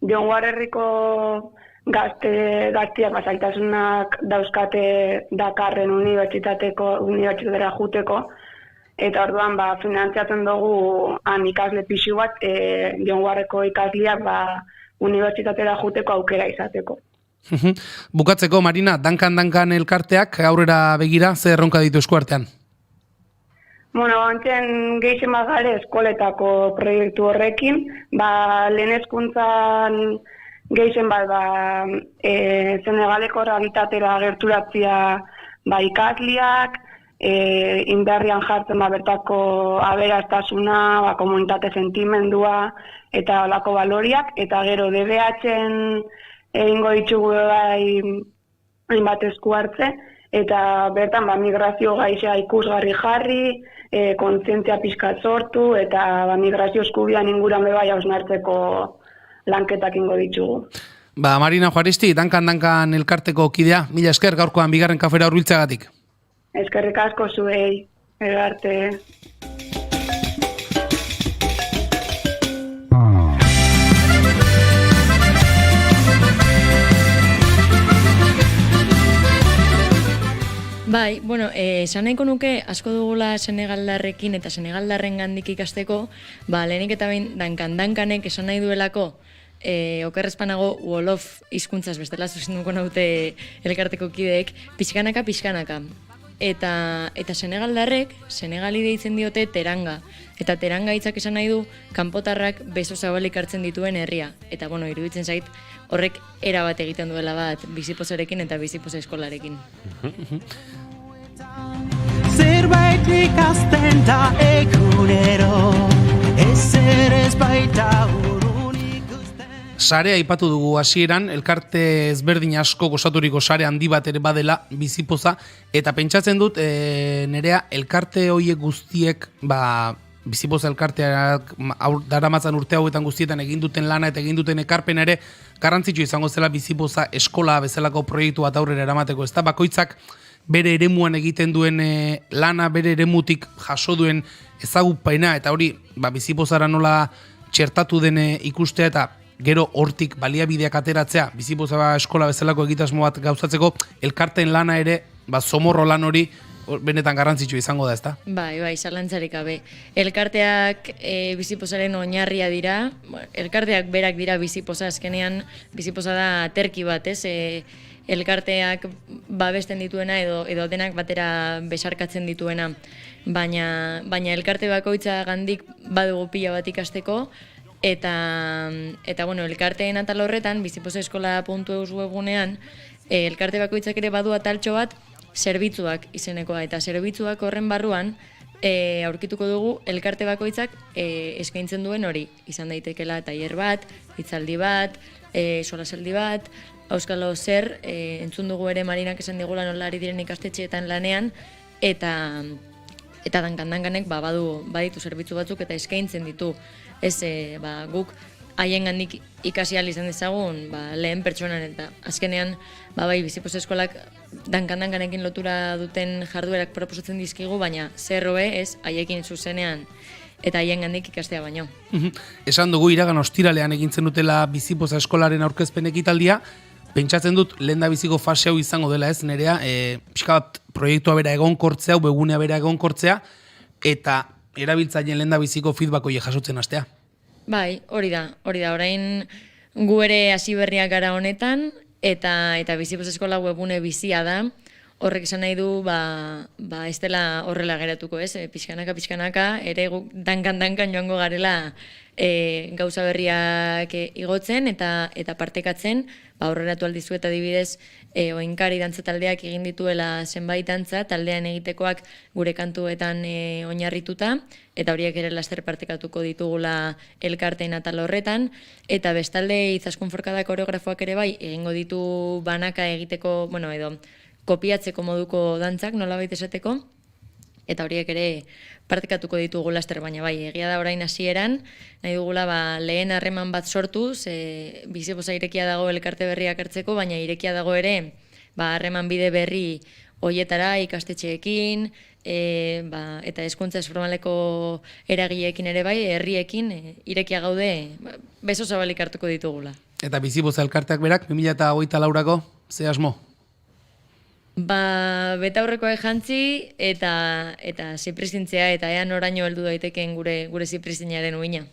Dionwar herriko gaztiak zailtasunak dauzkate Dakarren unibertsitatera juteko, eta orduan finantziatzen dugu ikasle pixu bat Dionwarreko ikasleak unibertsitatera juteko aukera izateko. Bukatzeko, Marina, dankan elkarteak aurrera begira, zer erronka ditu eskuartean? Ontzen gehien gare eskoletako proiektu horrekin, lehen hezkuntzan gehien Senegaleko realitatera gerturatzia ikasliak, indarrian jartzen bertako aberastasuna, komunitate sentimendua eta olako baloriak, eta gero DBH-en egingo ditugu hainbat esku hartze, eta bertan migrazio gaixa ikusgarri jarri, kontzientzia pixkat sortu, eta migrazio eskubian inguran bebai hausnartzeko lanketak ingo ditugu. Marina Juaristi, dankan elkarteko kidea, mila esker gaurkoan bigarren kafera hurbiltzeagatik. Eskerrik asko zuei, arte. Bai, esan nahiko nuke asko dugula Senegaldarrekin eta Senegaldarren gandik ikasteko, lehenik eta behin dankanek esan nahi duelako okerrezpanago Wolof hizkuntzaz bestela zuzenduko naute elkarteko kideek, pixkanaka. Eta Senegaldarrek, Senegali deitzen diote teranga. Eta teranga hitzak esan nahi du kanpotarrak beso zabalik hartzen dituen herria. Eta iruditzen zait horrek erabat egiten duela bat bizipozarekin eta bizipoza eskolarekin. Zerbait ikasten da egunero, ezer ez baita urun ikusten. Sarea aipatu dugu hasieran, elkarte ezberdin asko gozaturiko sare handi bat ere badela bizipoza, eta pentsatzen dut nerea elkarte hoiek guztiek, bizipoza elkarteak daramatzan urte hauetan guztietan egin duten lana eta egin duten ekarpen ere garrantzitsu izango zela bizipoza eskola bezalako proiektu bat aurrera eramateko, ezta? Bakoitzak bere eremuan egiten duen lana, bere eremutik jaso duen ezagupena, eta hori bizipozara nola txertatu den ikustea eta gero hortik baliabideak ateratzea, bizipoza eskola bezalako egitasmo bat gauzatzeko, elkarteen lana ere, zomorro lan hori benetan garrantzitsu izango da, ezta? Bai, zalantzarik gabe. Elkarteak bizipozaren oinarria dira, elkarteak berak dira bizipoza, azkenean bizipoza da terki bat, ez? Elkarteak babesten dituena edo denak batera besarkatzen dituena, baina elkarte bakoitza gandik badugu pila bat ikasteko, eta elkarteen atal horretan, bizipozaeskola.eus webunean, elkarte bakoitzak ere badu ataltxo bat, zerbitzuak izenekoa, eta zerbitzuak horren barruan aurkituko dugu elkarte bakoitzak eskaintzen duen hori. Izan daitekela tailer bat, hitzaldi bat, solasaldi bat, auskalo zer, entzun dugu ere Marinak esan digula nola ari diren ikastetxeetan lanean, eta dankanek baditu zerbitzu batzuk eta eskaintzen ditu. Ez guk haiengandik ikasi ahal izan dezagun lehen pertsonan, eta azkenean bizipoza eskolak dankanekin lotura duten jarduerak proposatzen dizkigu, baina zerroe ez haiekin zuzenean eta haiengandik ikastea baino. Esan dugu iragan ostiralean egintzen dutela bizipoza eskolaren aurkezpen ekitaldia, pentsatzen dut lehen biziko fase hau izango dela, ez, nerea, pixka bat proiektua bera egonkortzea, webgunea bera egonkortzea, eta erabiltzaileen lehen biziko feedback horiek jasotzen hastea. Bai, hori da, orain gu ere hasi berriak gara honetan, eta bizipoza eskola webgune bizia da, horrek esan nahi du, ez dela horrela geratuko, ez, pixkanaka, ere guk dankan joango garela gauza berriak igotzen eta partekatzen, aurreratu aldizu eta adibidez Oinkari dantza taldeak egin dituela zenbait dantza, taldean egitekoak gure kantuetan oinarrituta, eta horiek ere laster partekatuko ditugula elkarteen atal horretan, eta bestalde Izaskun Forkada koreografoak ere bai, egingo ditu banaka egiteko, edo kopiatzeko moduko dantzak, nolabait esateko, eta horiek ere partekatuko ditugu laster, baina bai, egia da orain hasieran, nahi dugula lehen harreman bat sortuz, Bizipoza irekia dago elkarte berriak hartzeko, baina irekia dago ere harreman bide berri hoietara ikastetxeekin, eta hezkuntza formaleko eragileekin ere bai, herriekin irekia gaude, beso zabalik hartuko ditugula. Eta Bizipoza elkarteak berak, 2024ko, ze asmo? Betaurrekoa jantzi eta ziprizintzea eta ean oraino heldu daiteken gure ziprizinaren uina.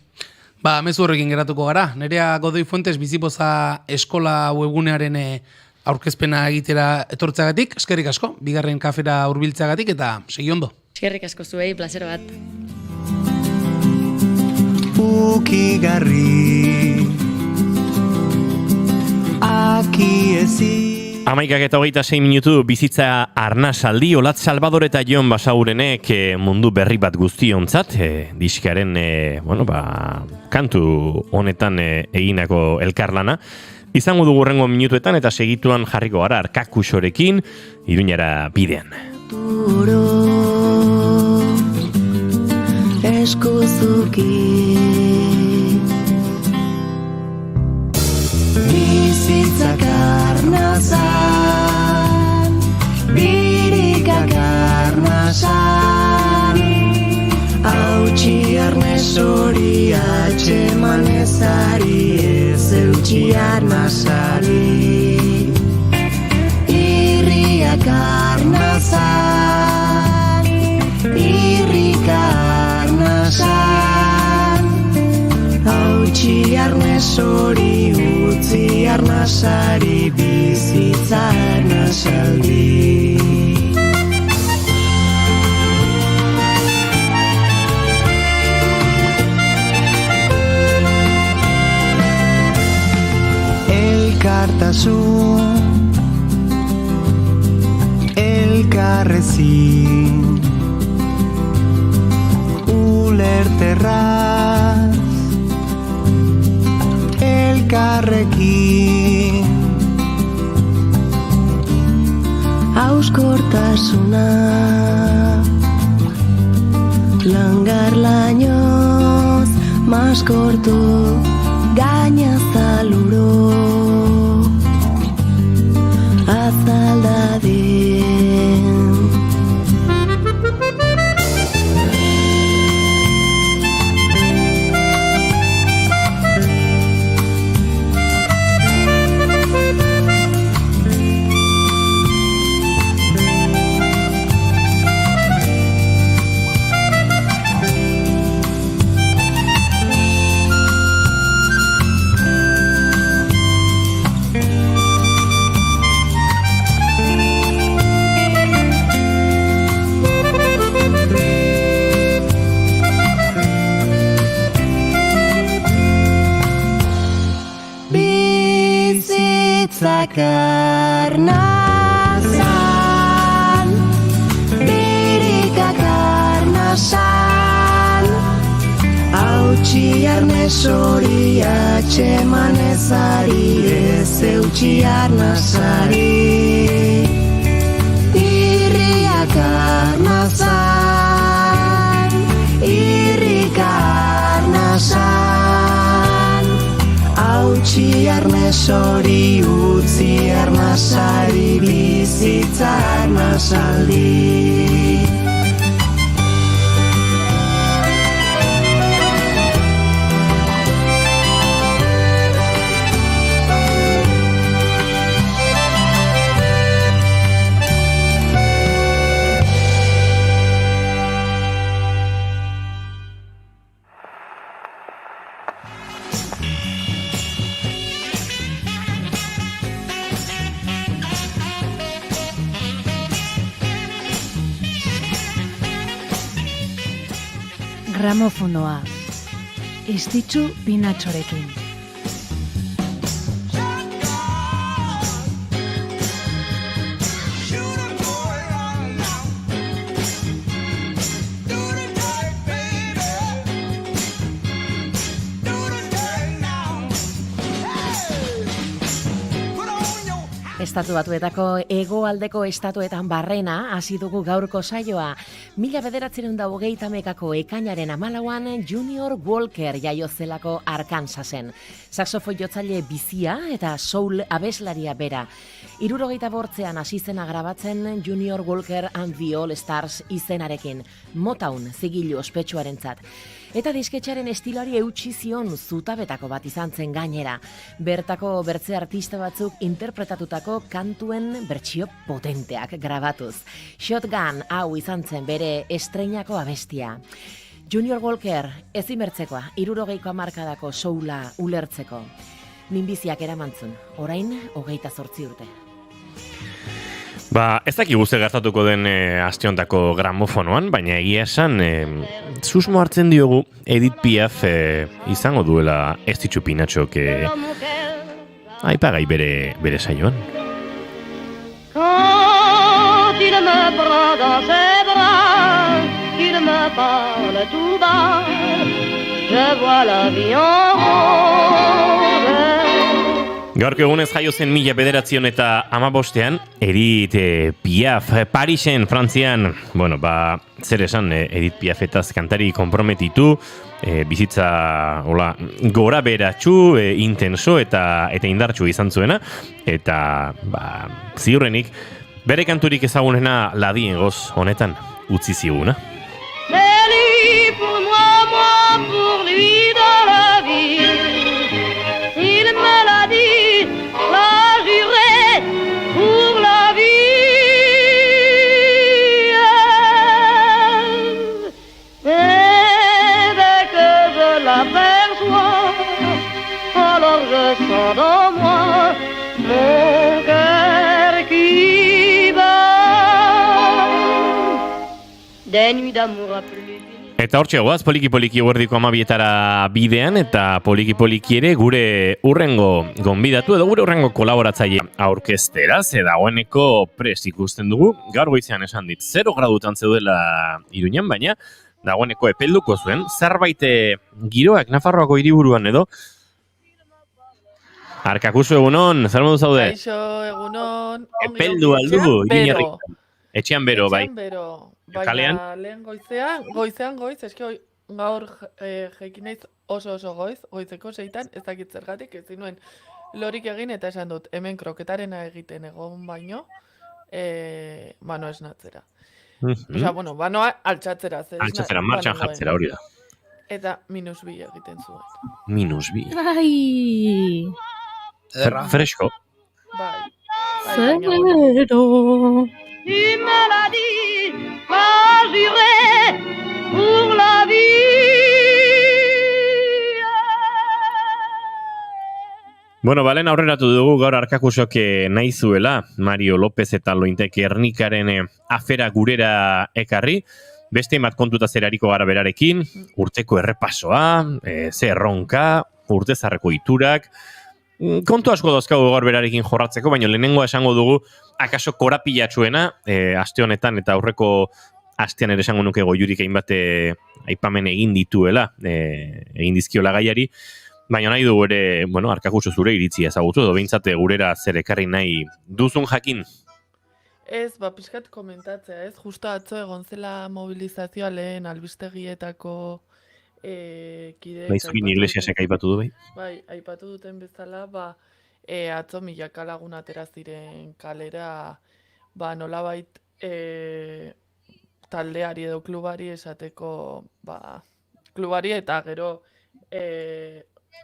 Mezu horrekin geratuko gara. Nerea Godoi Fuentes Bizipoza eskola webgunearen aurkezpena egitera etortzagatik, eskerrik asko, bigarren kafera hurbiltzagatik eta segi ondo. Eskerrik asko zuei, placer bat. Ukigarri Akiezi 11:26 minutu bizitza arnasaldi, Olatz Salvador eta Jon Basaurenek mundu berri bat guztiontzat, diskaren kantu honetan eginako elkarlana. Izango dugu hurrengo minutuetan eta segituan jarriko gara Arkakusorekin, Iruñara bidean. Eskuzuki bizitzak arnazan, birikak arnazan, hautsi arnez hori atxeman ezari, ez eutxi arnazari. Irriak arnazan, irrika arnazan, hautsi arnez hori utzi arnazari, bizitza arnazaldi. Elkartasun, elkarrezin, ulerterraz, elkarrekin, hauskortasuna, langar lainoz, maskortu, gainazaluro, azaldadien. Bizitzak arnazan, birikak arnazan, hautsi arnez hori atxeman ezari, ez eutxi arnazari. Irriak arnazan, irrika arnazan, hautsi arnez hori utzi arnazari, bizitza arnazaldi. Gramofonoa. Estitxu Pinatxorekin. Estatu Batuetako hegoaldeko estatuetan barrena hasi dugu gaurko saioa. 1930ko ekainaren 14an Junior Walker jaio zelako Arkansasen. Saxofoi jotzaile bizia eta soul abeslaria bera. 78an hasi zena grabatzen Junior Walker and the All Stars izenarekin. Motown zigilu ospetsuarentzat. Eta disketxaren estiloari eutsi zion zutabetako bat izan zen gainera. Bertako bertze artista batzuk interpretatutako kantuen bertsio potenteak grabatuz. Shotgun hau izan zen bere estreinako abestia. Junior Walker ezimertzekoa, 60ko hamarkadako soula ulertzeko. Minbiziak eramantzun, orain 28 urte. Ba, ez dakigu ze gertatuko den asteontako gramofonoan, baina egia esan susmo hartzen diogu Edith Piaf izango duela Estitxu Pinatxok aipagai bere saioan. Quand il me prend dans ses bras, qu'il me parle tout bas, je vois la vie en rose. Gaurko egunez jaio zen 1915ean, Edith Piaf, Parisen, Frantzian, zer esan, Edith Piafetaz kantari konprometitu, bizitza gora beratxu, intenso eta indartxu izan zuena, eta ziurrenik, bere kanturik ezagunena ladien goz honetan utzi ziguna. C'est lui pour moi, moi pour lui dans la vie. Il me l'a dit, l'a juré pour la vie. Et dès que je l'aperçois, alors je sens dans moi mon cœur qui bat. Des nuits d'amour à plus. Eta hortxe goaz, poliki-poliki eguerdiko 12etara bidean, eta poliki-poliki ere gure urrengo gonbidatu edo gure urrengo kolaboratzaile aurkeztera, ze dagoeneko prest ikusten dugu. Gaur goizean esan dit, 0 gradutan zeudela Iruñan, baina dagoeneko epelduko zuen, zerbait giroak Nafarroako hiriburuan edo. Arkakuso egunon, zer modu zaude? Kaixo, egunon. Epeldu aldugu, Iruñerrik. Etxean bero, bai. Etxean bero. Kalean? Baina lehen goizean goiz, eski gaur jekin naiz oso goizeko 6 ez dakit zergatik, ez zinuen lorik egin eta esan dut, hemen kroketarena egiten egon baino, esnatzera. Osea, banoa altxatzera. Altxatzera, martxan jartzera, hori da. Eta -2 egiten zuen. -2. Ai! Fresko. Bai. Zero! Tu me l'as dit, pas juré pour la vie. Balen aurreratu dugu gaur Arkakusok nahi zuela Mario López eta Lointek Ernikaren afera gurera ekarri. Beste bat kontuta zerariko gara berarekin, urteko errepasoa, ze erronka, urtezarreko iturak, kontu asko dauzkagu gaur berarekin jorratzeko, baina lehenengoa esango dugu akaso korapilatsuena, aste honetan eta aurreko astean ere esango nuke Goiurik hainbat aipamen egin dituela, egin dizkiola gaiari, baina nahi dugu ere, Arkakuso zure iritzia ezagutu, edo behintzat gurera zer ekarri nahi duzun jakin. Ez, pixkat komentatzea, ez? Justo atzo egon zela mobilizazioa lehen albistegietako kideek. Baizukin Iglesiasek aipatu du, bai? Bai, aipatu duten bezala, atzo milaka lagun atera ziren kalera, nolabait taldeari edo klubari esateko, klubari eta gero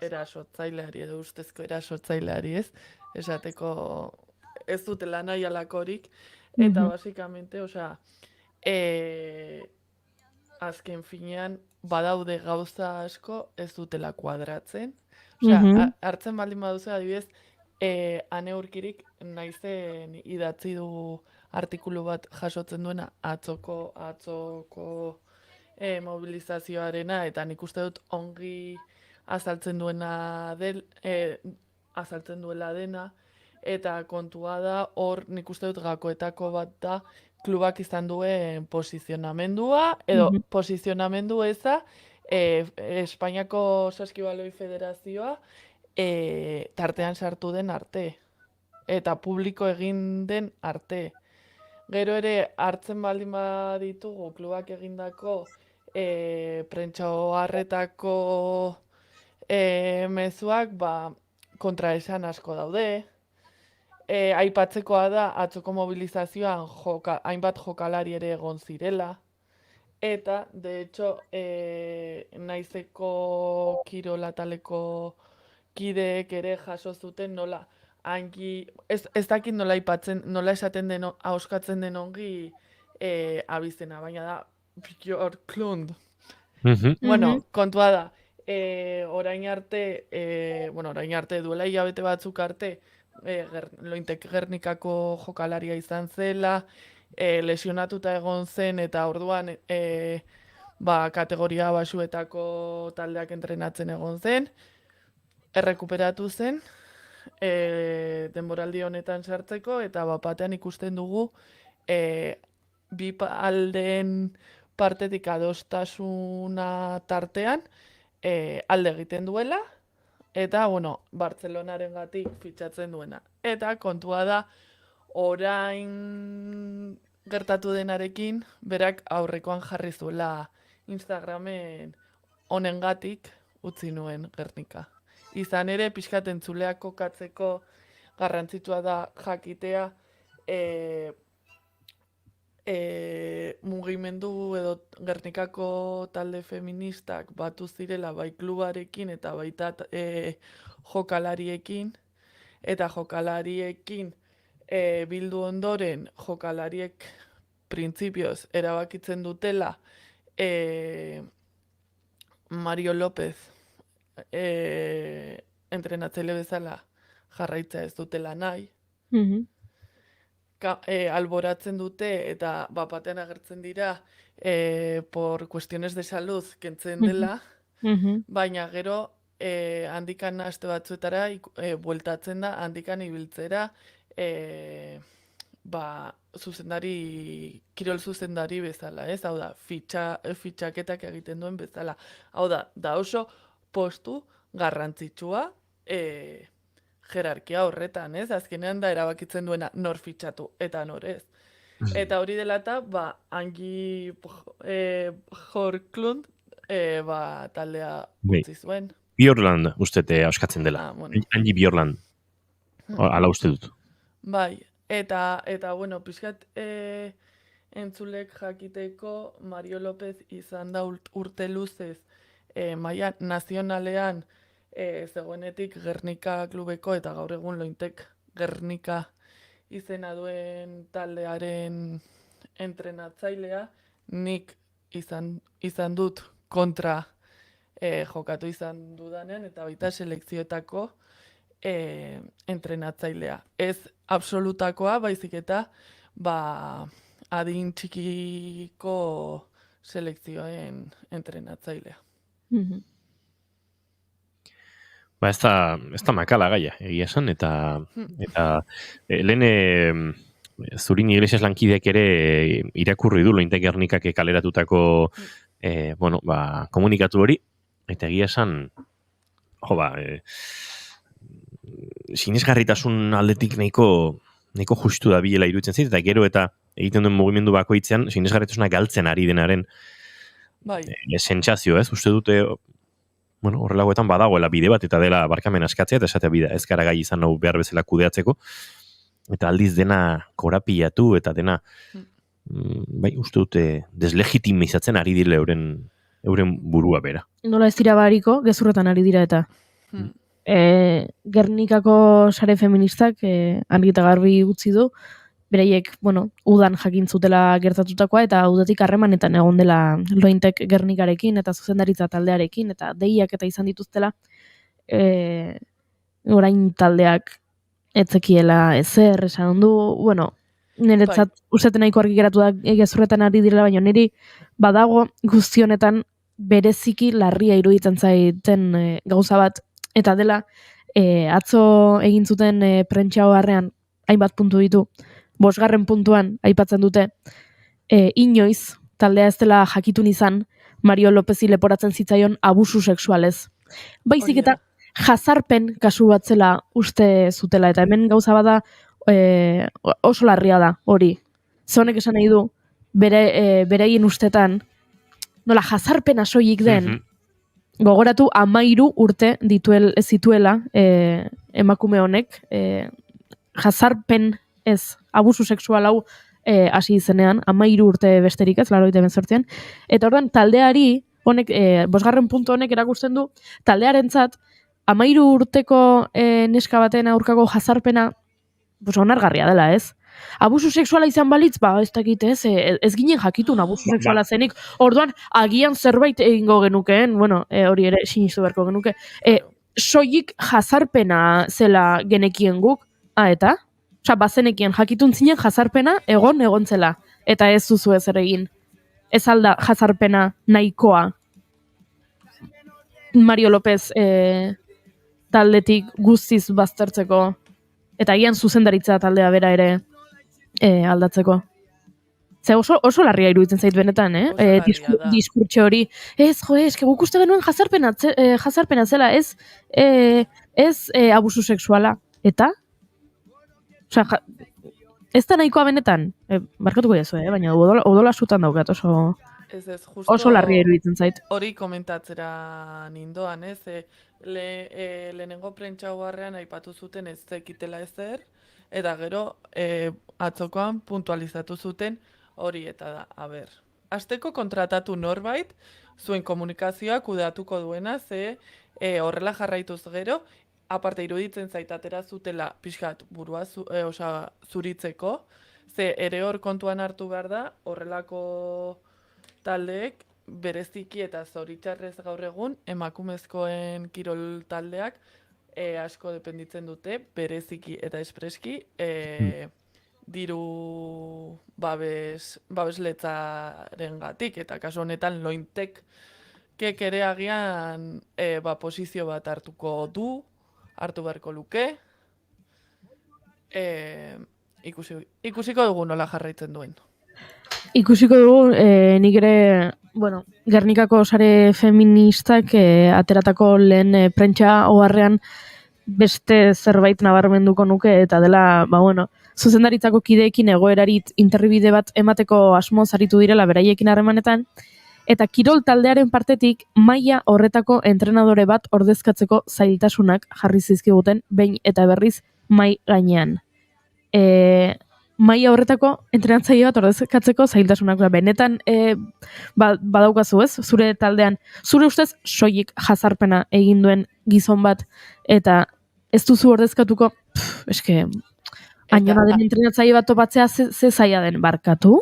erasotzaileari edo ustezko erasotzaileari, ez? Esateko ez dutela nahi alakorik, eta basikamente, azken finean badaude gauza asko ez dutela kuadratzen. Hartzen baldin baduzu adibidez, Ane Urkirik naizen idatzi du artikulu bat jasotzen duena atzoko mobilizazioarena, eta nik uste dut ongi azaltzen duela dena, eta kontua da, hor nik uste dut gakoetako bat da, klubak izan duen posizionamendua, edo posizionamendu eza, Espainiako Saskibaloi Federazioa tartean sartu den arte, eta publiko egin den arte. Gero ere, hartzen baldin baditugu klubak egindako prentsa oharretako mezuak, kontraesan asko daude. Aipatzekoa da, atzoko mobilizazioan hainbat jokalari ere egon zirela. Eta, de hecho, naizeko kirola-taleko kideek ere jaso zuten nola, ez dakit nola esaten den, ahoskatzen den ongi abizena, baina da, Björk Klund. Bueno, kontua da, orain arte duela hilabete batzuk arte, Lointek Gernikako jokalaria izan zela, lesionatuta egon zen, eta orduan kategoria basuetako taldeak entrenatzen egon zen, errekuperatu zen, denboraldi honetan sartzeko, eta bapatean ikusten dugu bi aldeen partetik adostasuna tartean alde egiten duela, eta, Bartzelonaren gatik fitxatzen duena. Eta kontua da, orain gertatu denarekin, berak aurrekoan jarri zuela Instagramen honengatik utzi nuen Gernika. Izan ere, pixkat entzuleak kokatzeko garrantzitsua da jakitea mugimendu edo Gernikako talde feministak batu zirela bai klubarekin eta baita jokalariekin, eta jokalariekin bildu ondoren jokalariek printzipioz erabakitzen dutela Mario López entrenatzaile bezala jarraitza ez dutela nahi. Alboratzen dute eta bapatean agertzen dira por cuestiones de salud kentzen dela, baina gero handikan aste batzuetara bueltatzen da, handikan ibiltzera kirol zuzendari bezala, ez? Hau da, fitxaketak egiten duen bezala. Hau da oso postu garrantzitsua jerarkia horretan, ez? Azkenean da erabakitzen duena nor fitxatu eta nor ez. Eta hori dela eta, Angi Björklund taldea utzi zuen. Björland uste auskatzen dela. Angi Björland. Ala uste dut. Bai, eta pixkat entzulek jakiteko Mario López izan da urte luzez maila nazionalean zegoenetik Gernika klubeko eta gaur egun Lointek Gernika izena duen taldearen entrenatzailea, nik izan dut kontra jokatu izan dudanean, eta baita selekzioetako entrenatzailea. Ez absolutakoa, baizik eta adin txikiko selekzioen entrenatzailea. Ez da makala gaia, egia esan, eta lehen Zurin Iglesias lankideak ere irakurri du Lointek Gernikak kaleratutako komunikatu hori, eta egia esan, sinesgarritasun aldetik nahiko justu da bilela iruditzen zait, eta gero eta egiten duen mugimendu bakoitzean, sinesgarritasuna galtzen ari denaren sentsazio, ez? Uste dute, horrelagoetan badagoela bide bat, eta dela barkamen askatzea, eta esatea bida, ez gara gai izan hau behar bezala kudeatzeko, eta aldiz dena korapilatu, eta dena, uste dute, deslegitimizatzen ari dile euren burua bera. Nola ez dira bariko, gezurretan ari dira eta Gernikako sare feministak argi eta garbi utzi du, bereiek, udan jakin zutela gertatutakoa, eta udatik harremanetan egon dela Lointek Gernikarekin, eta zuzendaritza taldearekin, eta deiak eta izan dituztela, orain taldeak etzekiela ezer, esan du, niretzat usaten nahiko argi geratu da gezurretan ari direla, baina niri badago guzti honetan bereziki larria iruditzen zaiten gauza bat, eta dela atzo egin zuten prentsa oharrean hainbat puntu ditu, 5. puntuan aipatzen dute inoiz taldea ez dela jakitun izan Mario Lopezi leporatzen zitzaion abusu sexualez. Baizik eta jazarpen kasu bat zela uste zutela, eta hemen gauza bada oso larria da hori. Ze honek esan nahi du bereien ustetan nola jazarpena soilik den, gogoratu 13 urte zituela emakume honek jazarpen ez, abusu sexual hau hasi izenean, 13 urte besterik ez, 88an, eta orduan taldeari, honek, 5. puntu honek erakusten du, taldearentzat, 13 urteko neska baten aurkako jazarpena, onargarria dela, ez? Abusu sexuala izan balitz, ez dakit, ez ginen jakitun abusu sexuala zenik, orduan, agian zerbait egingo genukeen, bueno, hori ere sinistu beharko genuke, soilik jazarpena zela genekien guk, eta? Osa, bazenekien jakitun zinen jazarpena egon zela, eta ez duzu ez ere egin. Ez alda jazarpena nahikoa Mario López taldetik guztiz baztertzeko, eta gian zuzendaritza taldea bera ere aldatzeko. Ze oso larria iruditzen zait benetan, diskurtso hori. Ez guk uste genuen jazarpena zela, ez abusu sexuala. Eta? Osa, ez da nahikoa benetan, barkatuko jazu, baina odola sutan daukat, oso larria iruditzen zait. Hori komentatzera nindoan, ez? Lehenengo prentsa oharrean aipatu zuten ez zekitela ezer, eta gero atzokoan puntualizatu zuten hori, eta da, hasteko kontratatu norbait, zuen komunikazioa kudeatuko duena, ze horrela jarraituz gero, aparte iruditzen zaitatera zutela pixkat burua zuritzeko, ze ere hor kontuan hartu behar da, horrelako taldeek bereziki eta zoritxarrez gaur egun emakumezkoen kirol taldeak asko dependitzen dute, bereziki eta espreski diru babesletzaren gatik, eta kasu honetan Lointek ere agian posizio bat hartuko du, hartu beharko luke, ikusiko dugu nola jarraitzen duen. Ikusiko dugu, nik ere, Gernikako sare feministak ateratako lehen prentsa oharrean beste zerbait nabarmenduko nuke, eta dela, zuzendaritzako kideekin egoerari interbide bat emateko asmoz aritu direla beraiekin harremanetan, eta kirol taldearen partetik maila horretako entrenadore bat ordezkatzeko zailtasunak jarri zizkiguten behin eta berriz mai gainean. Maila horretako entrenatzaile bat ordezkatzeko zailtasunak, benetan badaukazu, ez? Zure taldean, zure ustez soilik jazarpena egin duen gizon bat, eta ez duzu ordezkatuko, hainona den entrenatzaile bat topatzea ze zaila den, barkatu?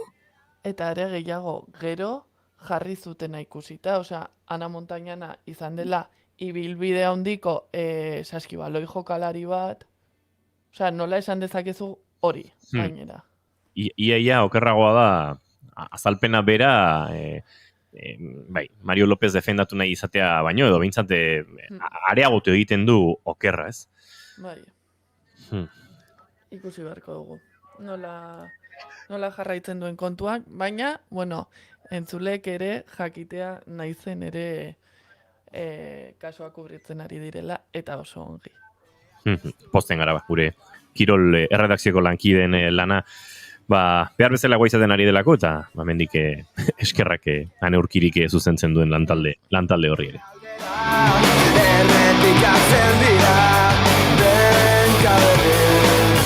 Eta ere gehiago, gero jarri zutena ikusita, Ana Montañana izan dela ibilbide handiko saskibaloi jokalari bat, nola esan dezakezu hori, gainera. Ia okerragoa da, azalpena bera, Mario López defendatu nahi izatea baino, edo behintzat areagotu egiten du okerra, ez? Bai. Ikusi beharko dugu. Nola jarraitzen duen kontuak, baina, entzulek ere jakitea naizen ere kasua kubritzen ari direla, eta oso ongi. Posten gara, gure kirol erredakzioko lankideen lana, behar bezala izaten ari delako, eta mendik eskerrak ane urkirik zuzentzen duen lantalde horri ere. Errepikatzen dira benka berriz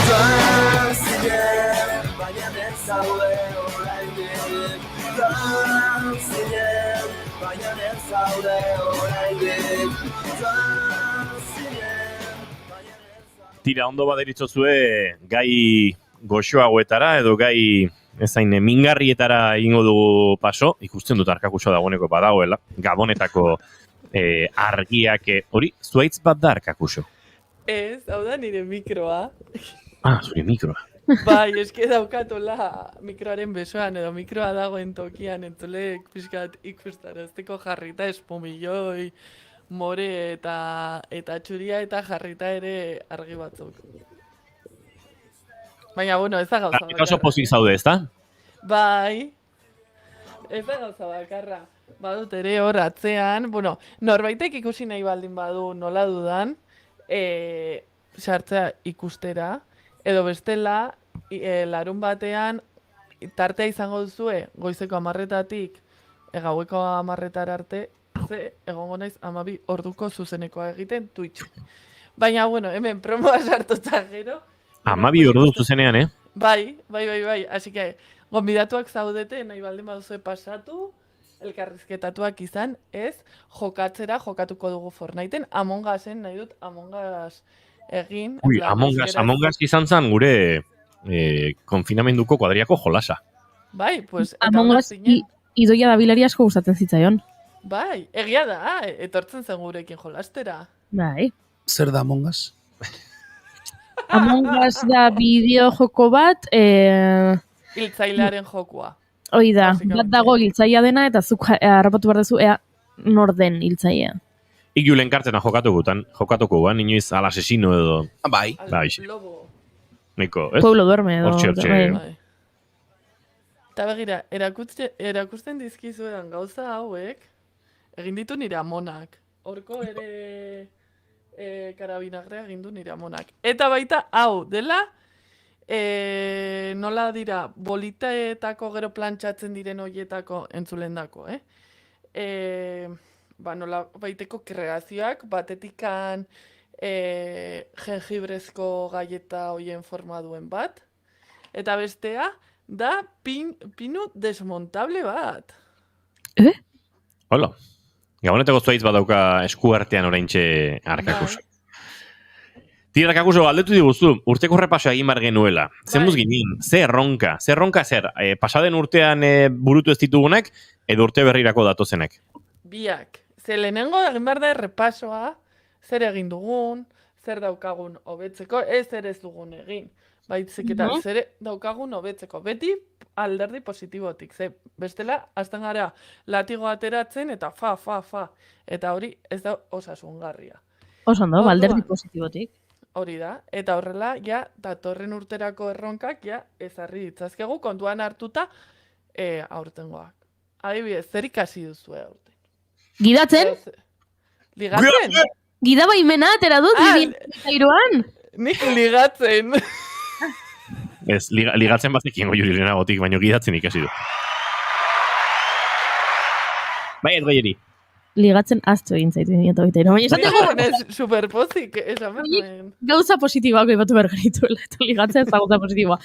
Joan zinen, baina ez zaude oraindik Joan zinen, baina ez zaude oraindik Joan zinen, baina ez zaude Tira, ondo baderitzozue gai goxoagoetara edo gai ezain mingarrietara egingo dugu paso, ikusten dut arkakuso dagoeneko badagoela, Gabonetako argiak hori, zuaitz bat da arkakuso? Ez, hau da nire mikroa. Zure mikroa. Bai, eske daukatola mikroaren besoan edo mikroa dagoen tokian entzulek pixkat ikustarazteko jarrita espumilloi, more eta txuria eta jarrita ere argi batzuk. Baina, bueno, ez da gauza Eta oso pozik zaude, ezta? Bai, ez da gauza bakarra. Badut ere hor atzean, bueno, norbaitek ikusi nahi baldin badu nola dudan, sartzea ikustera, edo bestela, larun batean, tartea izango duzue, goizeko 10:00-tatik, gaueko 10:00 arte, ze egongo naiz 12 orduko zuzenekoa egiten Twitch. Baina, bueno, hemen promoa sartuta gero. 12 ordu zuzenean, Bai. Así que, gonbidatuak zaudete, nahi baldin baduzue pasatu, elkarrizketatuak izan, ez, jokatuko dugu Fortniten, Among Usen, nahi dut Among Us egin. Ui, Among Us izan zen gure konfinamenduko kuadriako jolasa. Bai, pues... Among Us idoia dabilari asko gustatzen zitzaion. Bai, egia da, etortzen zen gurekin jolastera. Bai. Zer da Among Us? Among Us da bideo joko bat, Hiltzailearen jokua. hoi da, bat dago hiltzaia dena, eta zuk harrapatu behar duzu, ea nor den hiltzaia. Iku lenkartena jokatuko guan, inoiz al asesino edo... Bai. Neko, ez? Pueblo duerme edo... Bai. Eta begira, erakusten dizkizuedan gauza hauek, egin ditu nire amonak. Horko ere karabinagrea egin du nire amonak. Eta baita, hau, dela, nola dira, bolitaetako gero plantxatzen diren hoietako entzulendako, nola baiteko kreazioak, batetikan jengibrezko galleta hoien forma duen bat, eta bestea, da pinu desmontable bat. Hola. Gabonetako zuaitz badauka eskuartean oraintxe arkakus. Tira arkakuso galdetu diguzu, urteko repasoa egin bar genuela. Zemuz ginen, ze erronka zer, pasaden urtean burutu ez ditugunak, edo urte berrirako datozenek? Biak. Ze lehenengo egin behar da repasoa, zer egin dugun, zer daukagun hobetzeko, zer ez dugun egin. Baitzik eta zer daukagun hobetzeko. Beti alderdi positibotik. Ze bestela, azten gara latigo ateratzen eta fa. Eta hori ez da osasungarria. Ondo, alderdi positibotik. Hori da. Eta horrela, ja, datorren urterako erronkak, ja, ezarri ditzazkegu, kontuan hartuta aurtengoak. Adibidez, zer ikasi duzu aurten? Gidatzen? Ligatzen? Gidabaimena atera dut, 2023an? Nik ligatzen. Ez, ligatzen bazekiengo juri lehenagotik, baina gidatzen ikasi du. Bai, ez gaieri. Ligatzen aztu egin zaitu 2023. Baina esateko... Ez superpozik, esan gauza positiboak batu behar genituela, eta ligatzen ez da gauza positiboa.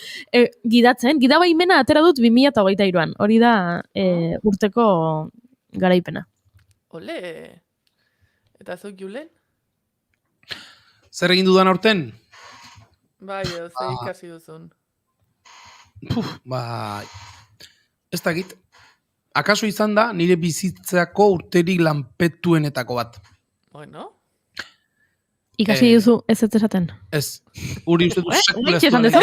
Gidatzen, gidabaimena atera dut 2023an. Hori da urteko garaipena. Ole! Eta zuk Julen? Zer egin dudan aurten? Bai, edo zer ikasi duzun. Ez dakit. Akaso izan da, nire bizitzako urterik lanpetuenetako bat. Bueno. Ikasi duzu ez esaten? Ez. Uri uste du sekula ez duan egin.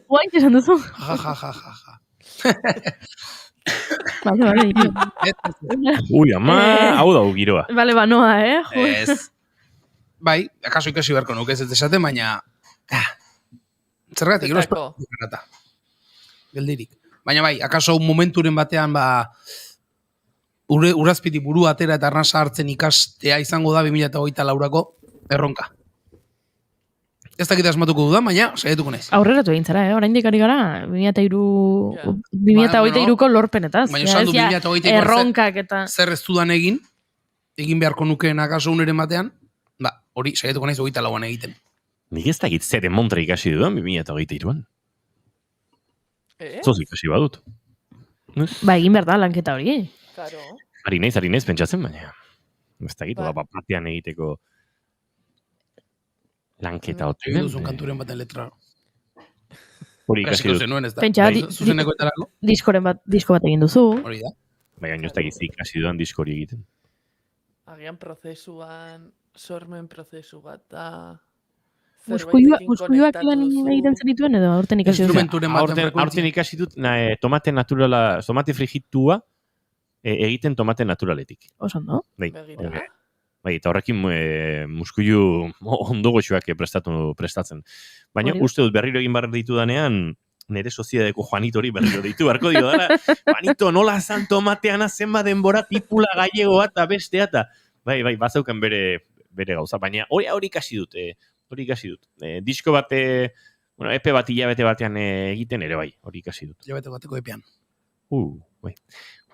Guain esan duzu? Ja. Ui, ama, hau da giroa. Bale, banoa, Ez. Bai, akaso ikasi beharko nuke ez esaten, baina... Zergatik, geldirik. Baina bai, akaso momenturen batean urazpiti buru atera eta arnasa hartzen ikastea izango da 2024ko erronka. Ez dakit asmatuko dudan, baina saietuko naiz. Aurreratu egin zara, oraindik ari gara 2023ko lorpenetaz. Baina esan du 2023ko erronkak eta... zer ez dudan egin beharko nukeen akaso uneren batean, hori saietuko naiz 24an egiten. Nik ez dakit zer emontra ikasi dudan 2023an. Zoz ikasi badut. Ba, egin behar da, lanketa hori. Claro. Ari naiz pentsatzen, baina. Ez dakit, batean egiteko lanketa hoten. Egin duzun kanturen baten letra. Hori ikasi dut. Pentsa, disko bat egin duzu. Hori da. Baina, ez dakit ikasi dudan disko hori egiten. Agian prozesuan, sormen prozesu bat da... Muskuiluak lan egiten zenituen edo aurten ikasi duzu? Aurten ikasi dut tomate naturala, tomate frigitua egiten tomate naturaletik. Oso ondo. Bai, eta horrekin muskuilu ondo goxuak prestatzen. Baina uste dut berriro egin behar ditudanean, nire soziadeko Juanitori berriro ditu beharko dio dara. Juanito, nola zan tomateana zenba denbora tipula gallegoa eta bestea eta bai, bazaukan bere gauza, baina hori ikasi dut, disko bat, epe bat hilabete batean egiten ere bai, hori ikasi dut. Hilabete bateko epean. Bai.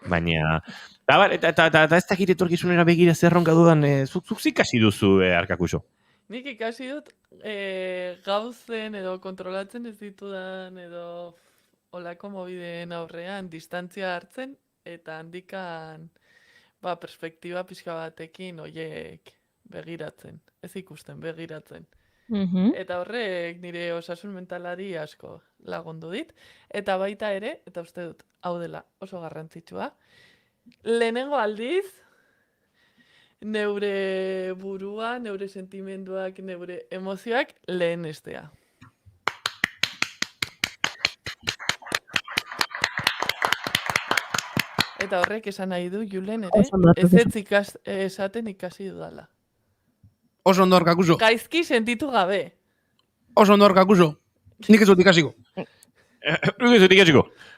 Baina, eta ez dakit etorkizunera begira zerronka dudan, zuk ikasi duzu, Arkakuso? Nik ikasi dut gauzen edo kontrolatzen ez ditudan edo olako mobideen aurrean distantzia hartzen eta handikan perspektiba pixka batekin oiek begiratzen, ez ikusten, begiratzen. Eta horrek nire osasun mentalari asko lagundu dit. Eta baita ere, eta uste dut, hau dela oso garrantzitsua, lehenengo aldiz, neure burua, neure sentimenduak, neure emozioak lehenestea. Eta horrek esan nahi du, Julen ere, ez esaten ikasi dudala. Oso ondo Arkakuso. Gaizki sentitu gabe. Oso ondo Arkakuso. Nik ez dut ikasiko.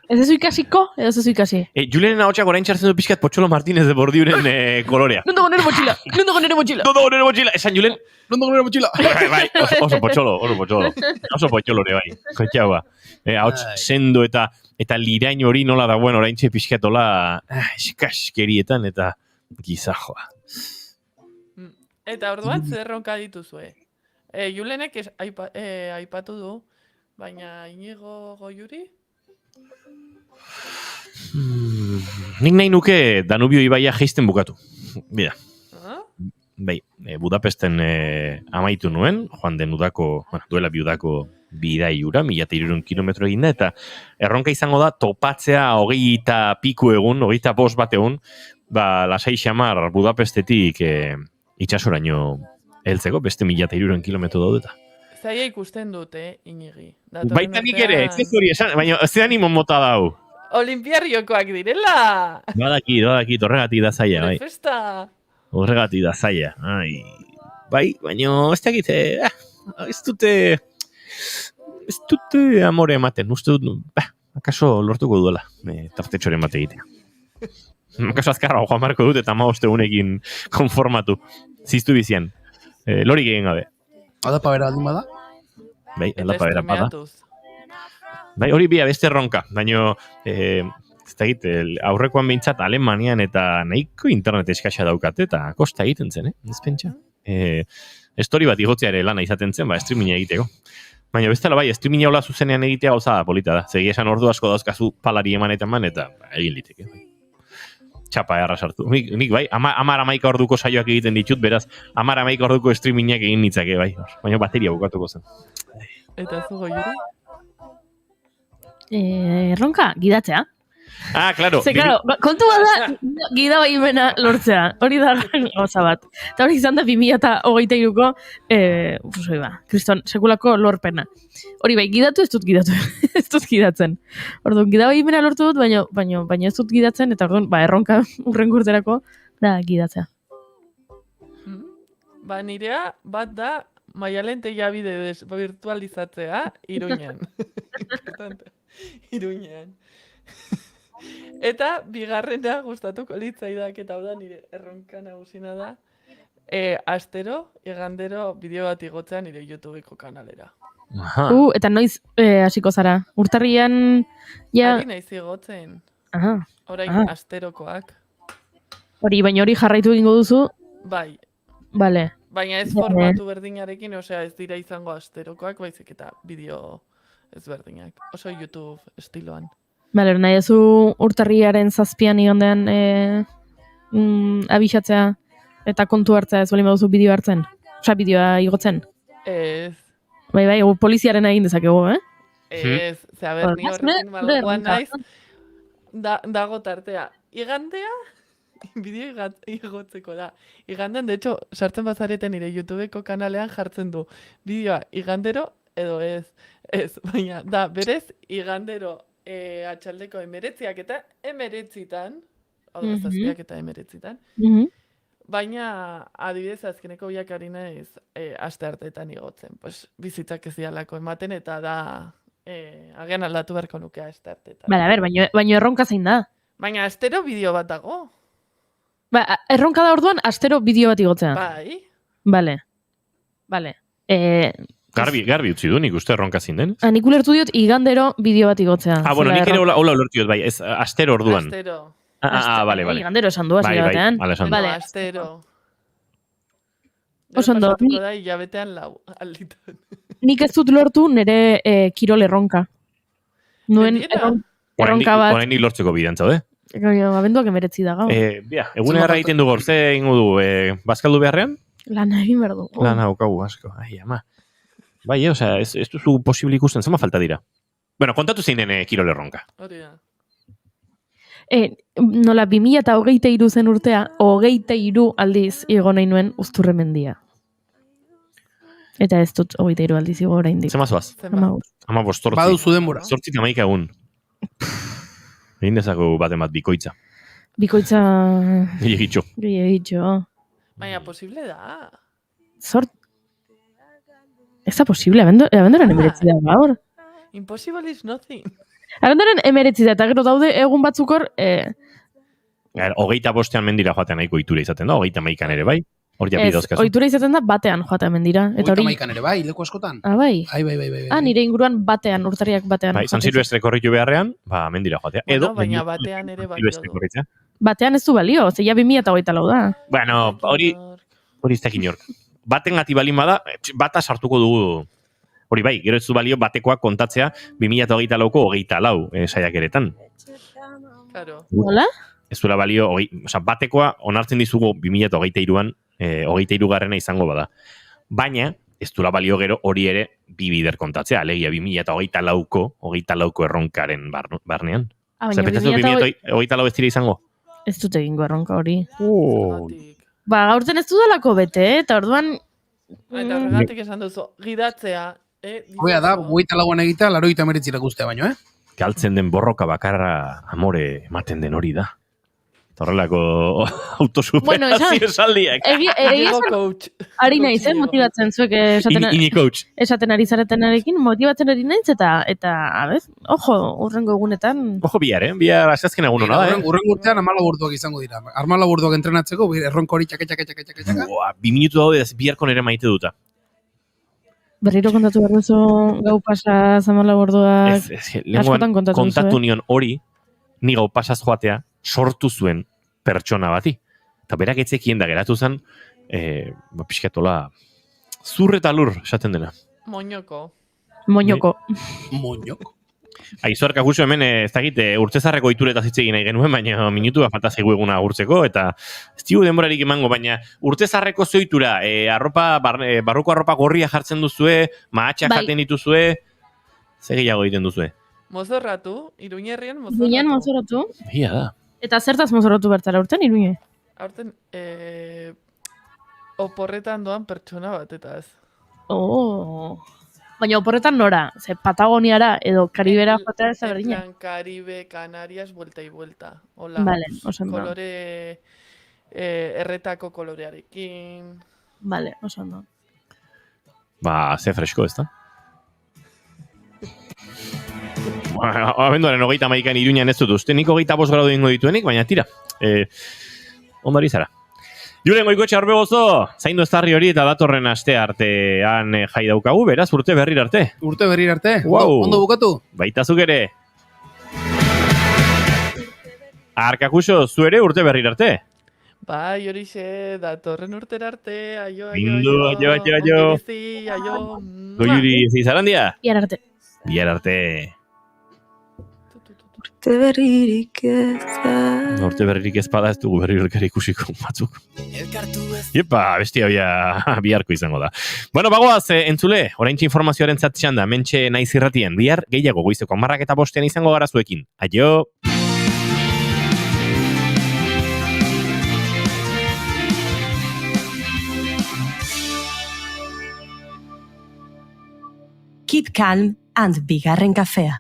Ez ez ikasiko, edo ez ikasi. Julenen ahotsak orain txartzen du pixkat Potxolo Martínez de Bordiuren kolorea. Nondago nire motxila. Esan Julen. Nondago nire motxila. Bai, oso Potxolo. Oso Potxolo ere bai. Koitxaua. Ahots sendo eta lirain hori nola dagoen orain txe pixkatola eskaskerietan eta gizajoa. Eta orduan zerronka dituzue. Julenek aipatu du, baina Inigo Goiuri? Nik nahi nuke Danubio ibaia jeisten bukatu. Bida. Bai, Budapesten amaitu nuen, joan den udako, duela bi udako bidaiura, 1300 kilometro eginda, eta erronka izango da topatzea 20 piku egun, 25 bat egun, lasai xamar Budapestetik itxasoraino heltzeko, beste 1300 kilometro daudeta. Zaila ikusten dute, Inigi. Baita nik ere, ez hori esan, baina ez animo mota dau. Olimpiariokoak direla! Badaki, horregatik da zaila, bai. Festa! Horregatik da zaila, bai, baina ez dakit, ez dute amore ematen, uste dut, akaso lortuko duela, tartetxoren bat egitea. Akaso azkarra joan marko dut eta 15 egunekin konformatu, ziztu bizian, lorik egin gabe. Aldapa bera aldin bada? Bai, aldapa bera bada. Bai, hori bia beste erronka, baina ez da aurrekoan behintzat Alemanian eta nahiko internet eskaxa daukate eta kosta egiten zen, ez pentsa. Story bat igotzea ere lana izaten zen, streaminga egiteko. Baina bestela bai, streaminga hola zuzenean egitea gauza polita da. Zegi esan ordu asko dauzkazu palari eman eta egin liteke. Txapa erra sartu. Nik bai, 10-11 orduko saioak egiten ditut, beraz, 10-11 orduko streamingak egin nitzake, bai. Baina bateria bukatuko zen. Eta zu Goiuri? Erronka, gidatzea. Claro. Claro, kontua da gida baimena lortzea. Hori da gauza bat. Eta hori izan da 2023ko kriston, sekulako lorpena. Hori bai, gidatu ez dut gidatzen. Orduan, gida baimena lortu dut, baina ez dut gidatzen, eta orduan, erronka urren gurterako da gidatzea. Nirea bat da Maialen Tellabide virtualizatzea Iruñan. Iruñan. Eta bigarrena gustatuko litzaidak eta hau da nire erronka nagusina da astero, igandero bideo bat igotzea nire YouTubeko kanalera. Eta noiz hasiko zara? Urtarrian Ari naiz igotzen. Orain asterokoak. Hori, baina hori jarraitu egingo duzu? Bai. Vale. Baina ez formatu berdinarekin, osea ez dira izango asterokoak, baizik eta bideo ezberdinak. Oso YouTube estiloan. Bale, nahi ezu urtarriaren 7an igandean abixatzea eta kontu hartzea ez balin baduzu bideo hartzen? Osa, bideoa igotzen? Ez. Bai, poliziaren egin dezakegu, Ez, ni horrekin malgoan naiz, dago tartea. Igandea, bideo igotzeko da. Igandean, de hecho, sartzen bazareten nire YouTubeko kanalean jartzen du. Bideoa igandero edo ez. Ez, baina, da, berez, igandero atxaldeko 19 eta 19, hau da, 7 eta 19, baina, adibidez, azkeneko biak ari naiz aste arteetan igotzen. Pues, bizitzak ez dialako ematen eta da, agian aldatu beharko nuke aste arteetan. Bale, a ber, baino erronka zein da. Baina, astero bideo bat dago. Ba, erronka da orduan, astero bideo bat igotzea. Bai. Bale. Garbi utzi du, nik uste erronka zin den. Nik ulertu diot igandero bideo bat igotzea. Bueno, nik ere hola ulertu diot, bai, ez astero orduan. Astero. Bale. Igandero esan du, hasi batean. Bai, astero. Oso ondo. Pasatuko da hilabetean 4 alditan. Nik ez dut lortu nire kirol erronka. Nuen erronka bat. Horain nik lortzeko bidean zaude. Abenduak emeretzi da gaur. Egune harra egiten du gorze ingo du, bazkaldu beharrean? Lana egin behar du. Lana haukagu asko, ama. Bai, osea, ez duzu posible ikusten, zama falta dira. Bueno, kontatu zein den kirol erronka. Hori da. Nola 2023 zen urtea, 23 aldiz igo nahi nuen Uzturremendia. Eta ez dut 23 aldiz igo oraindik. Zema zoaz? 15. Baduzu denbora. 8 eta 11 egun. Egin dezako baten bat bikoitza. Bikoitza... Gehiagitxo. Baina, posible da. Ez da posible, abenduaren emeretzi da gaur. Impossible is nothing. Abenduaren emeretzi da, eta gero daude egun batzuk hor... 25 mendira joatean nahiko itura izaten da, 31 ere bai. Hor ja bidozkazu. Ohitura izaten da batean joatean mendira. 31 ere bai, leku askotan. Bai. Bai. Nire inguruan batean, urtariak batean. Bai, San Silvestre korritu beharrean, mendira joatea. Edo, baina batean ere balio du. Batean ez du balio, zeia 2024 da. Bueno, hori ez tekin jork. Baten gati balin bada, bata sartuko dugu. Hori bai, gero ez du balio batekoak kontatzea 2024ko 24 saiakeretan. Claro. Nola? Ez duela balio, batekoa onartzen dizugu 2023an, 23garrena izango bada. Baina, ez duela balio gero hori ere bi bider kontatzea, alegia 2024ko erronkaren barnean. Zer, petzazu 2024 ez dira izango? Ez dut egingo erronka hori. Gaurten ez dudalako bete, eta orduan... Eta horregatik esan duzu, gidatzea... Hoia da, 24an egitea, 89 irakustea baino, Galtzen den borroka bakarra amore ematen den hori da. Horrelako autosuperazio esaldiak. Ari nahi zen, motibatzen zuek esaten ari zaretenarekin, motibatzen ari nahiz eta ojo, urrengo egunetan... Ojo bihar, bihar azazken egun hona da, Urrengo urtean 14 urduak izango dira. 14 urduak entrenatzeko, erronko hori txaka. 2 minutu daude, biharko nere maite duta. Berriro kontatu behar duzu gau pasaz 14 urduak... Lenguan kontatu nion hori, ni gau pasaz joatea, sortu zuen pertsona bati. Eta berak etzekien da geratu zen, pixkatola, zur eta lur, esaten dena. Moñoko. Aizuarka guzu hemen, ez dakit, urtezarreko ituretaz hitz egin nahi genuen, baina minutua falta zaigu eguna agurtzeko, eta ez digu denborarik emango, baina urtezarreko zoitura, barruko arropa gorria jartzen duzue, mahatxak jaten dituzue, ze gehiago egiten duzue? Mozorratu, Iruñerrian mozorratu. Ia da. Eta zertaz mozorratu bertara urten, Iruñe? Aurten, oporretan doan pertsona bat, eta ez. Baina oporretan nora? Ze Patagoniara edo Karibera joatea ez da berdina? Caribe, Canarias, vuelta y vuelta. Hola, vale, oso ondo. Kolore, erretako kolorearekin. Vale, oso ondo. Ze fresko ez da? Abenduaren 31an Iruñan ez dut uste, nik 25 gradu ingo dituenik, baina tira, ondari zara. Julen Goikoetxe Orbegozo, zaindu eztarri hori eta datorren aste artean jai daukagu, beraz, urte berrir arte. Urte berrir arte, ondo bukatu. Baitazuk ere. Arkakuso, zu ere urte berrir arte. Bai, horixe, datorren urtera arte, aio. Goiuri, zizarandia? Biar arte. Biar arte. Urte berririk ez da. Urte berririk ez bada ez dugu berririk ikusiko batzuk. Iepa, bestia biharko izango da. Bueno, bagoaz, entzule, oraintxe informazioaren zatxan da, mentxe naiz irratien, bihar gehiago goizeko 10:05 izango gara zuekin. Aio! keep calm and bigarren kafea.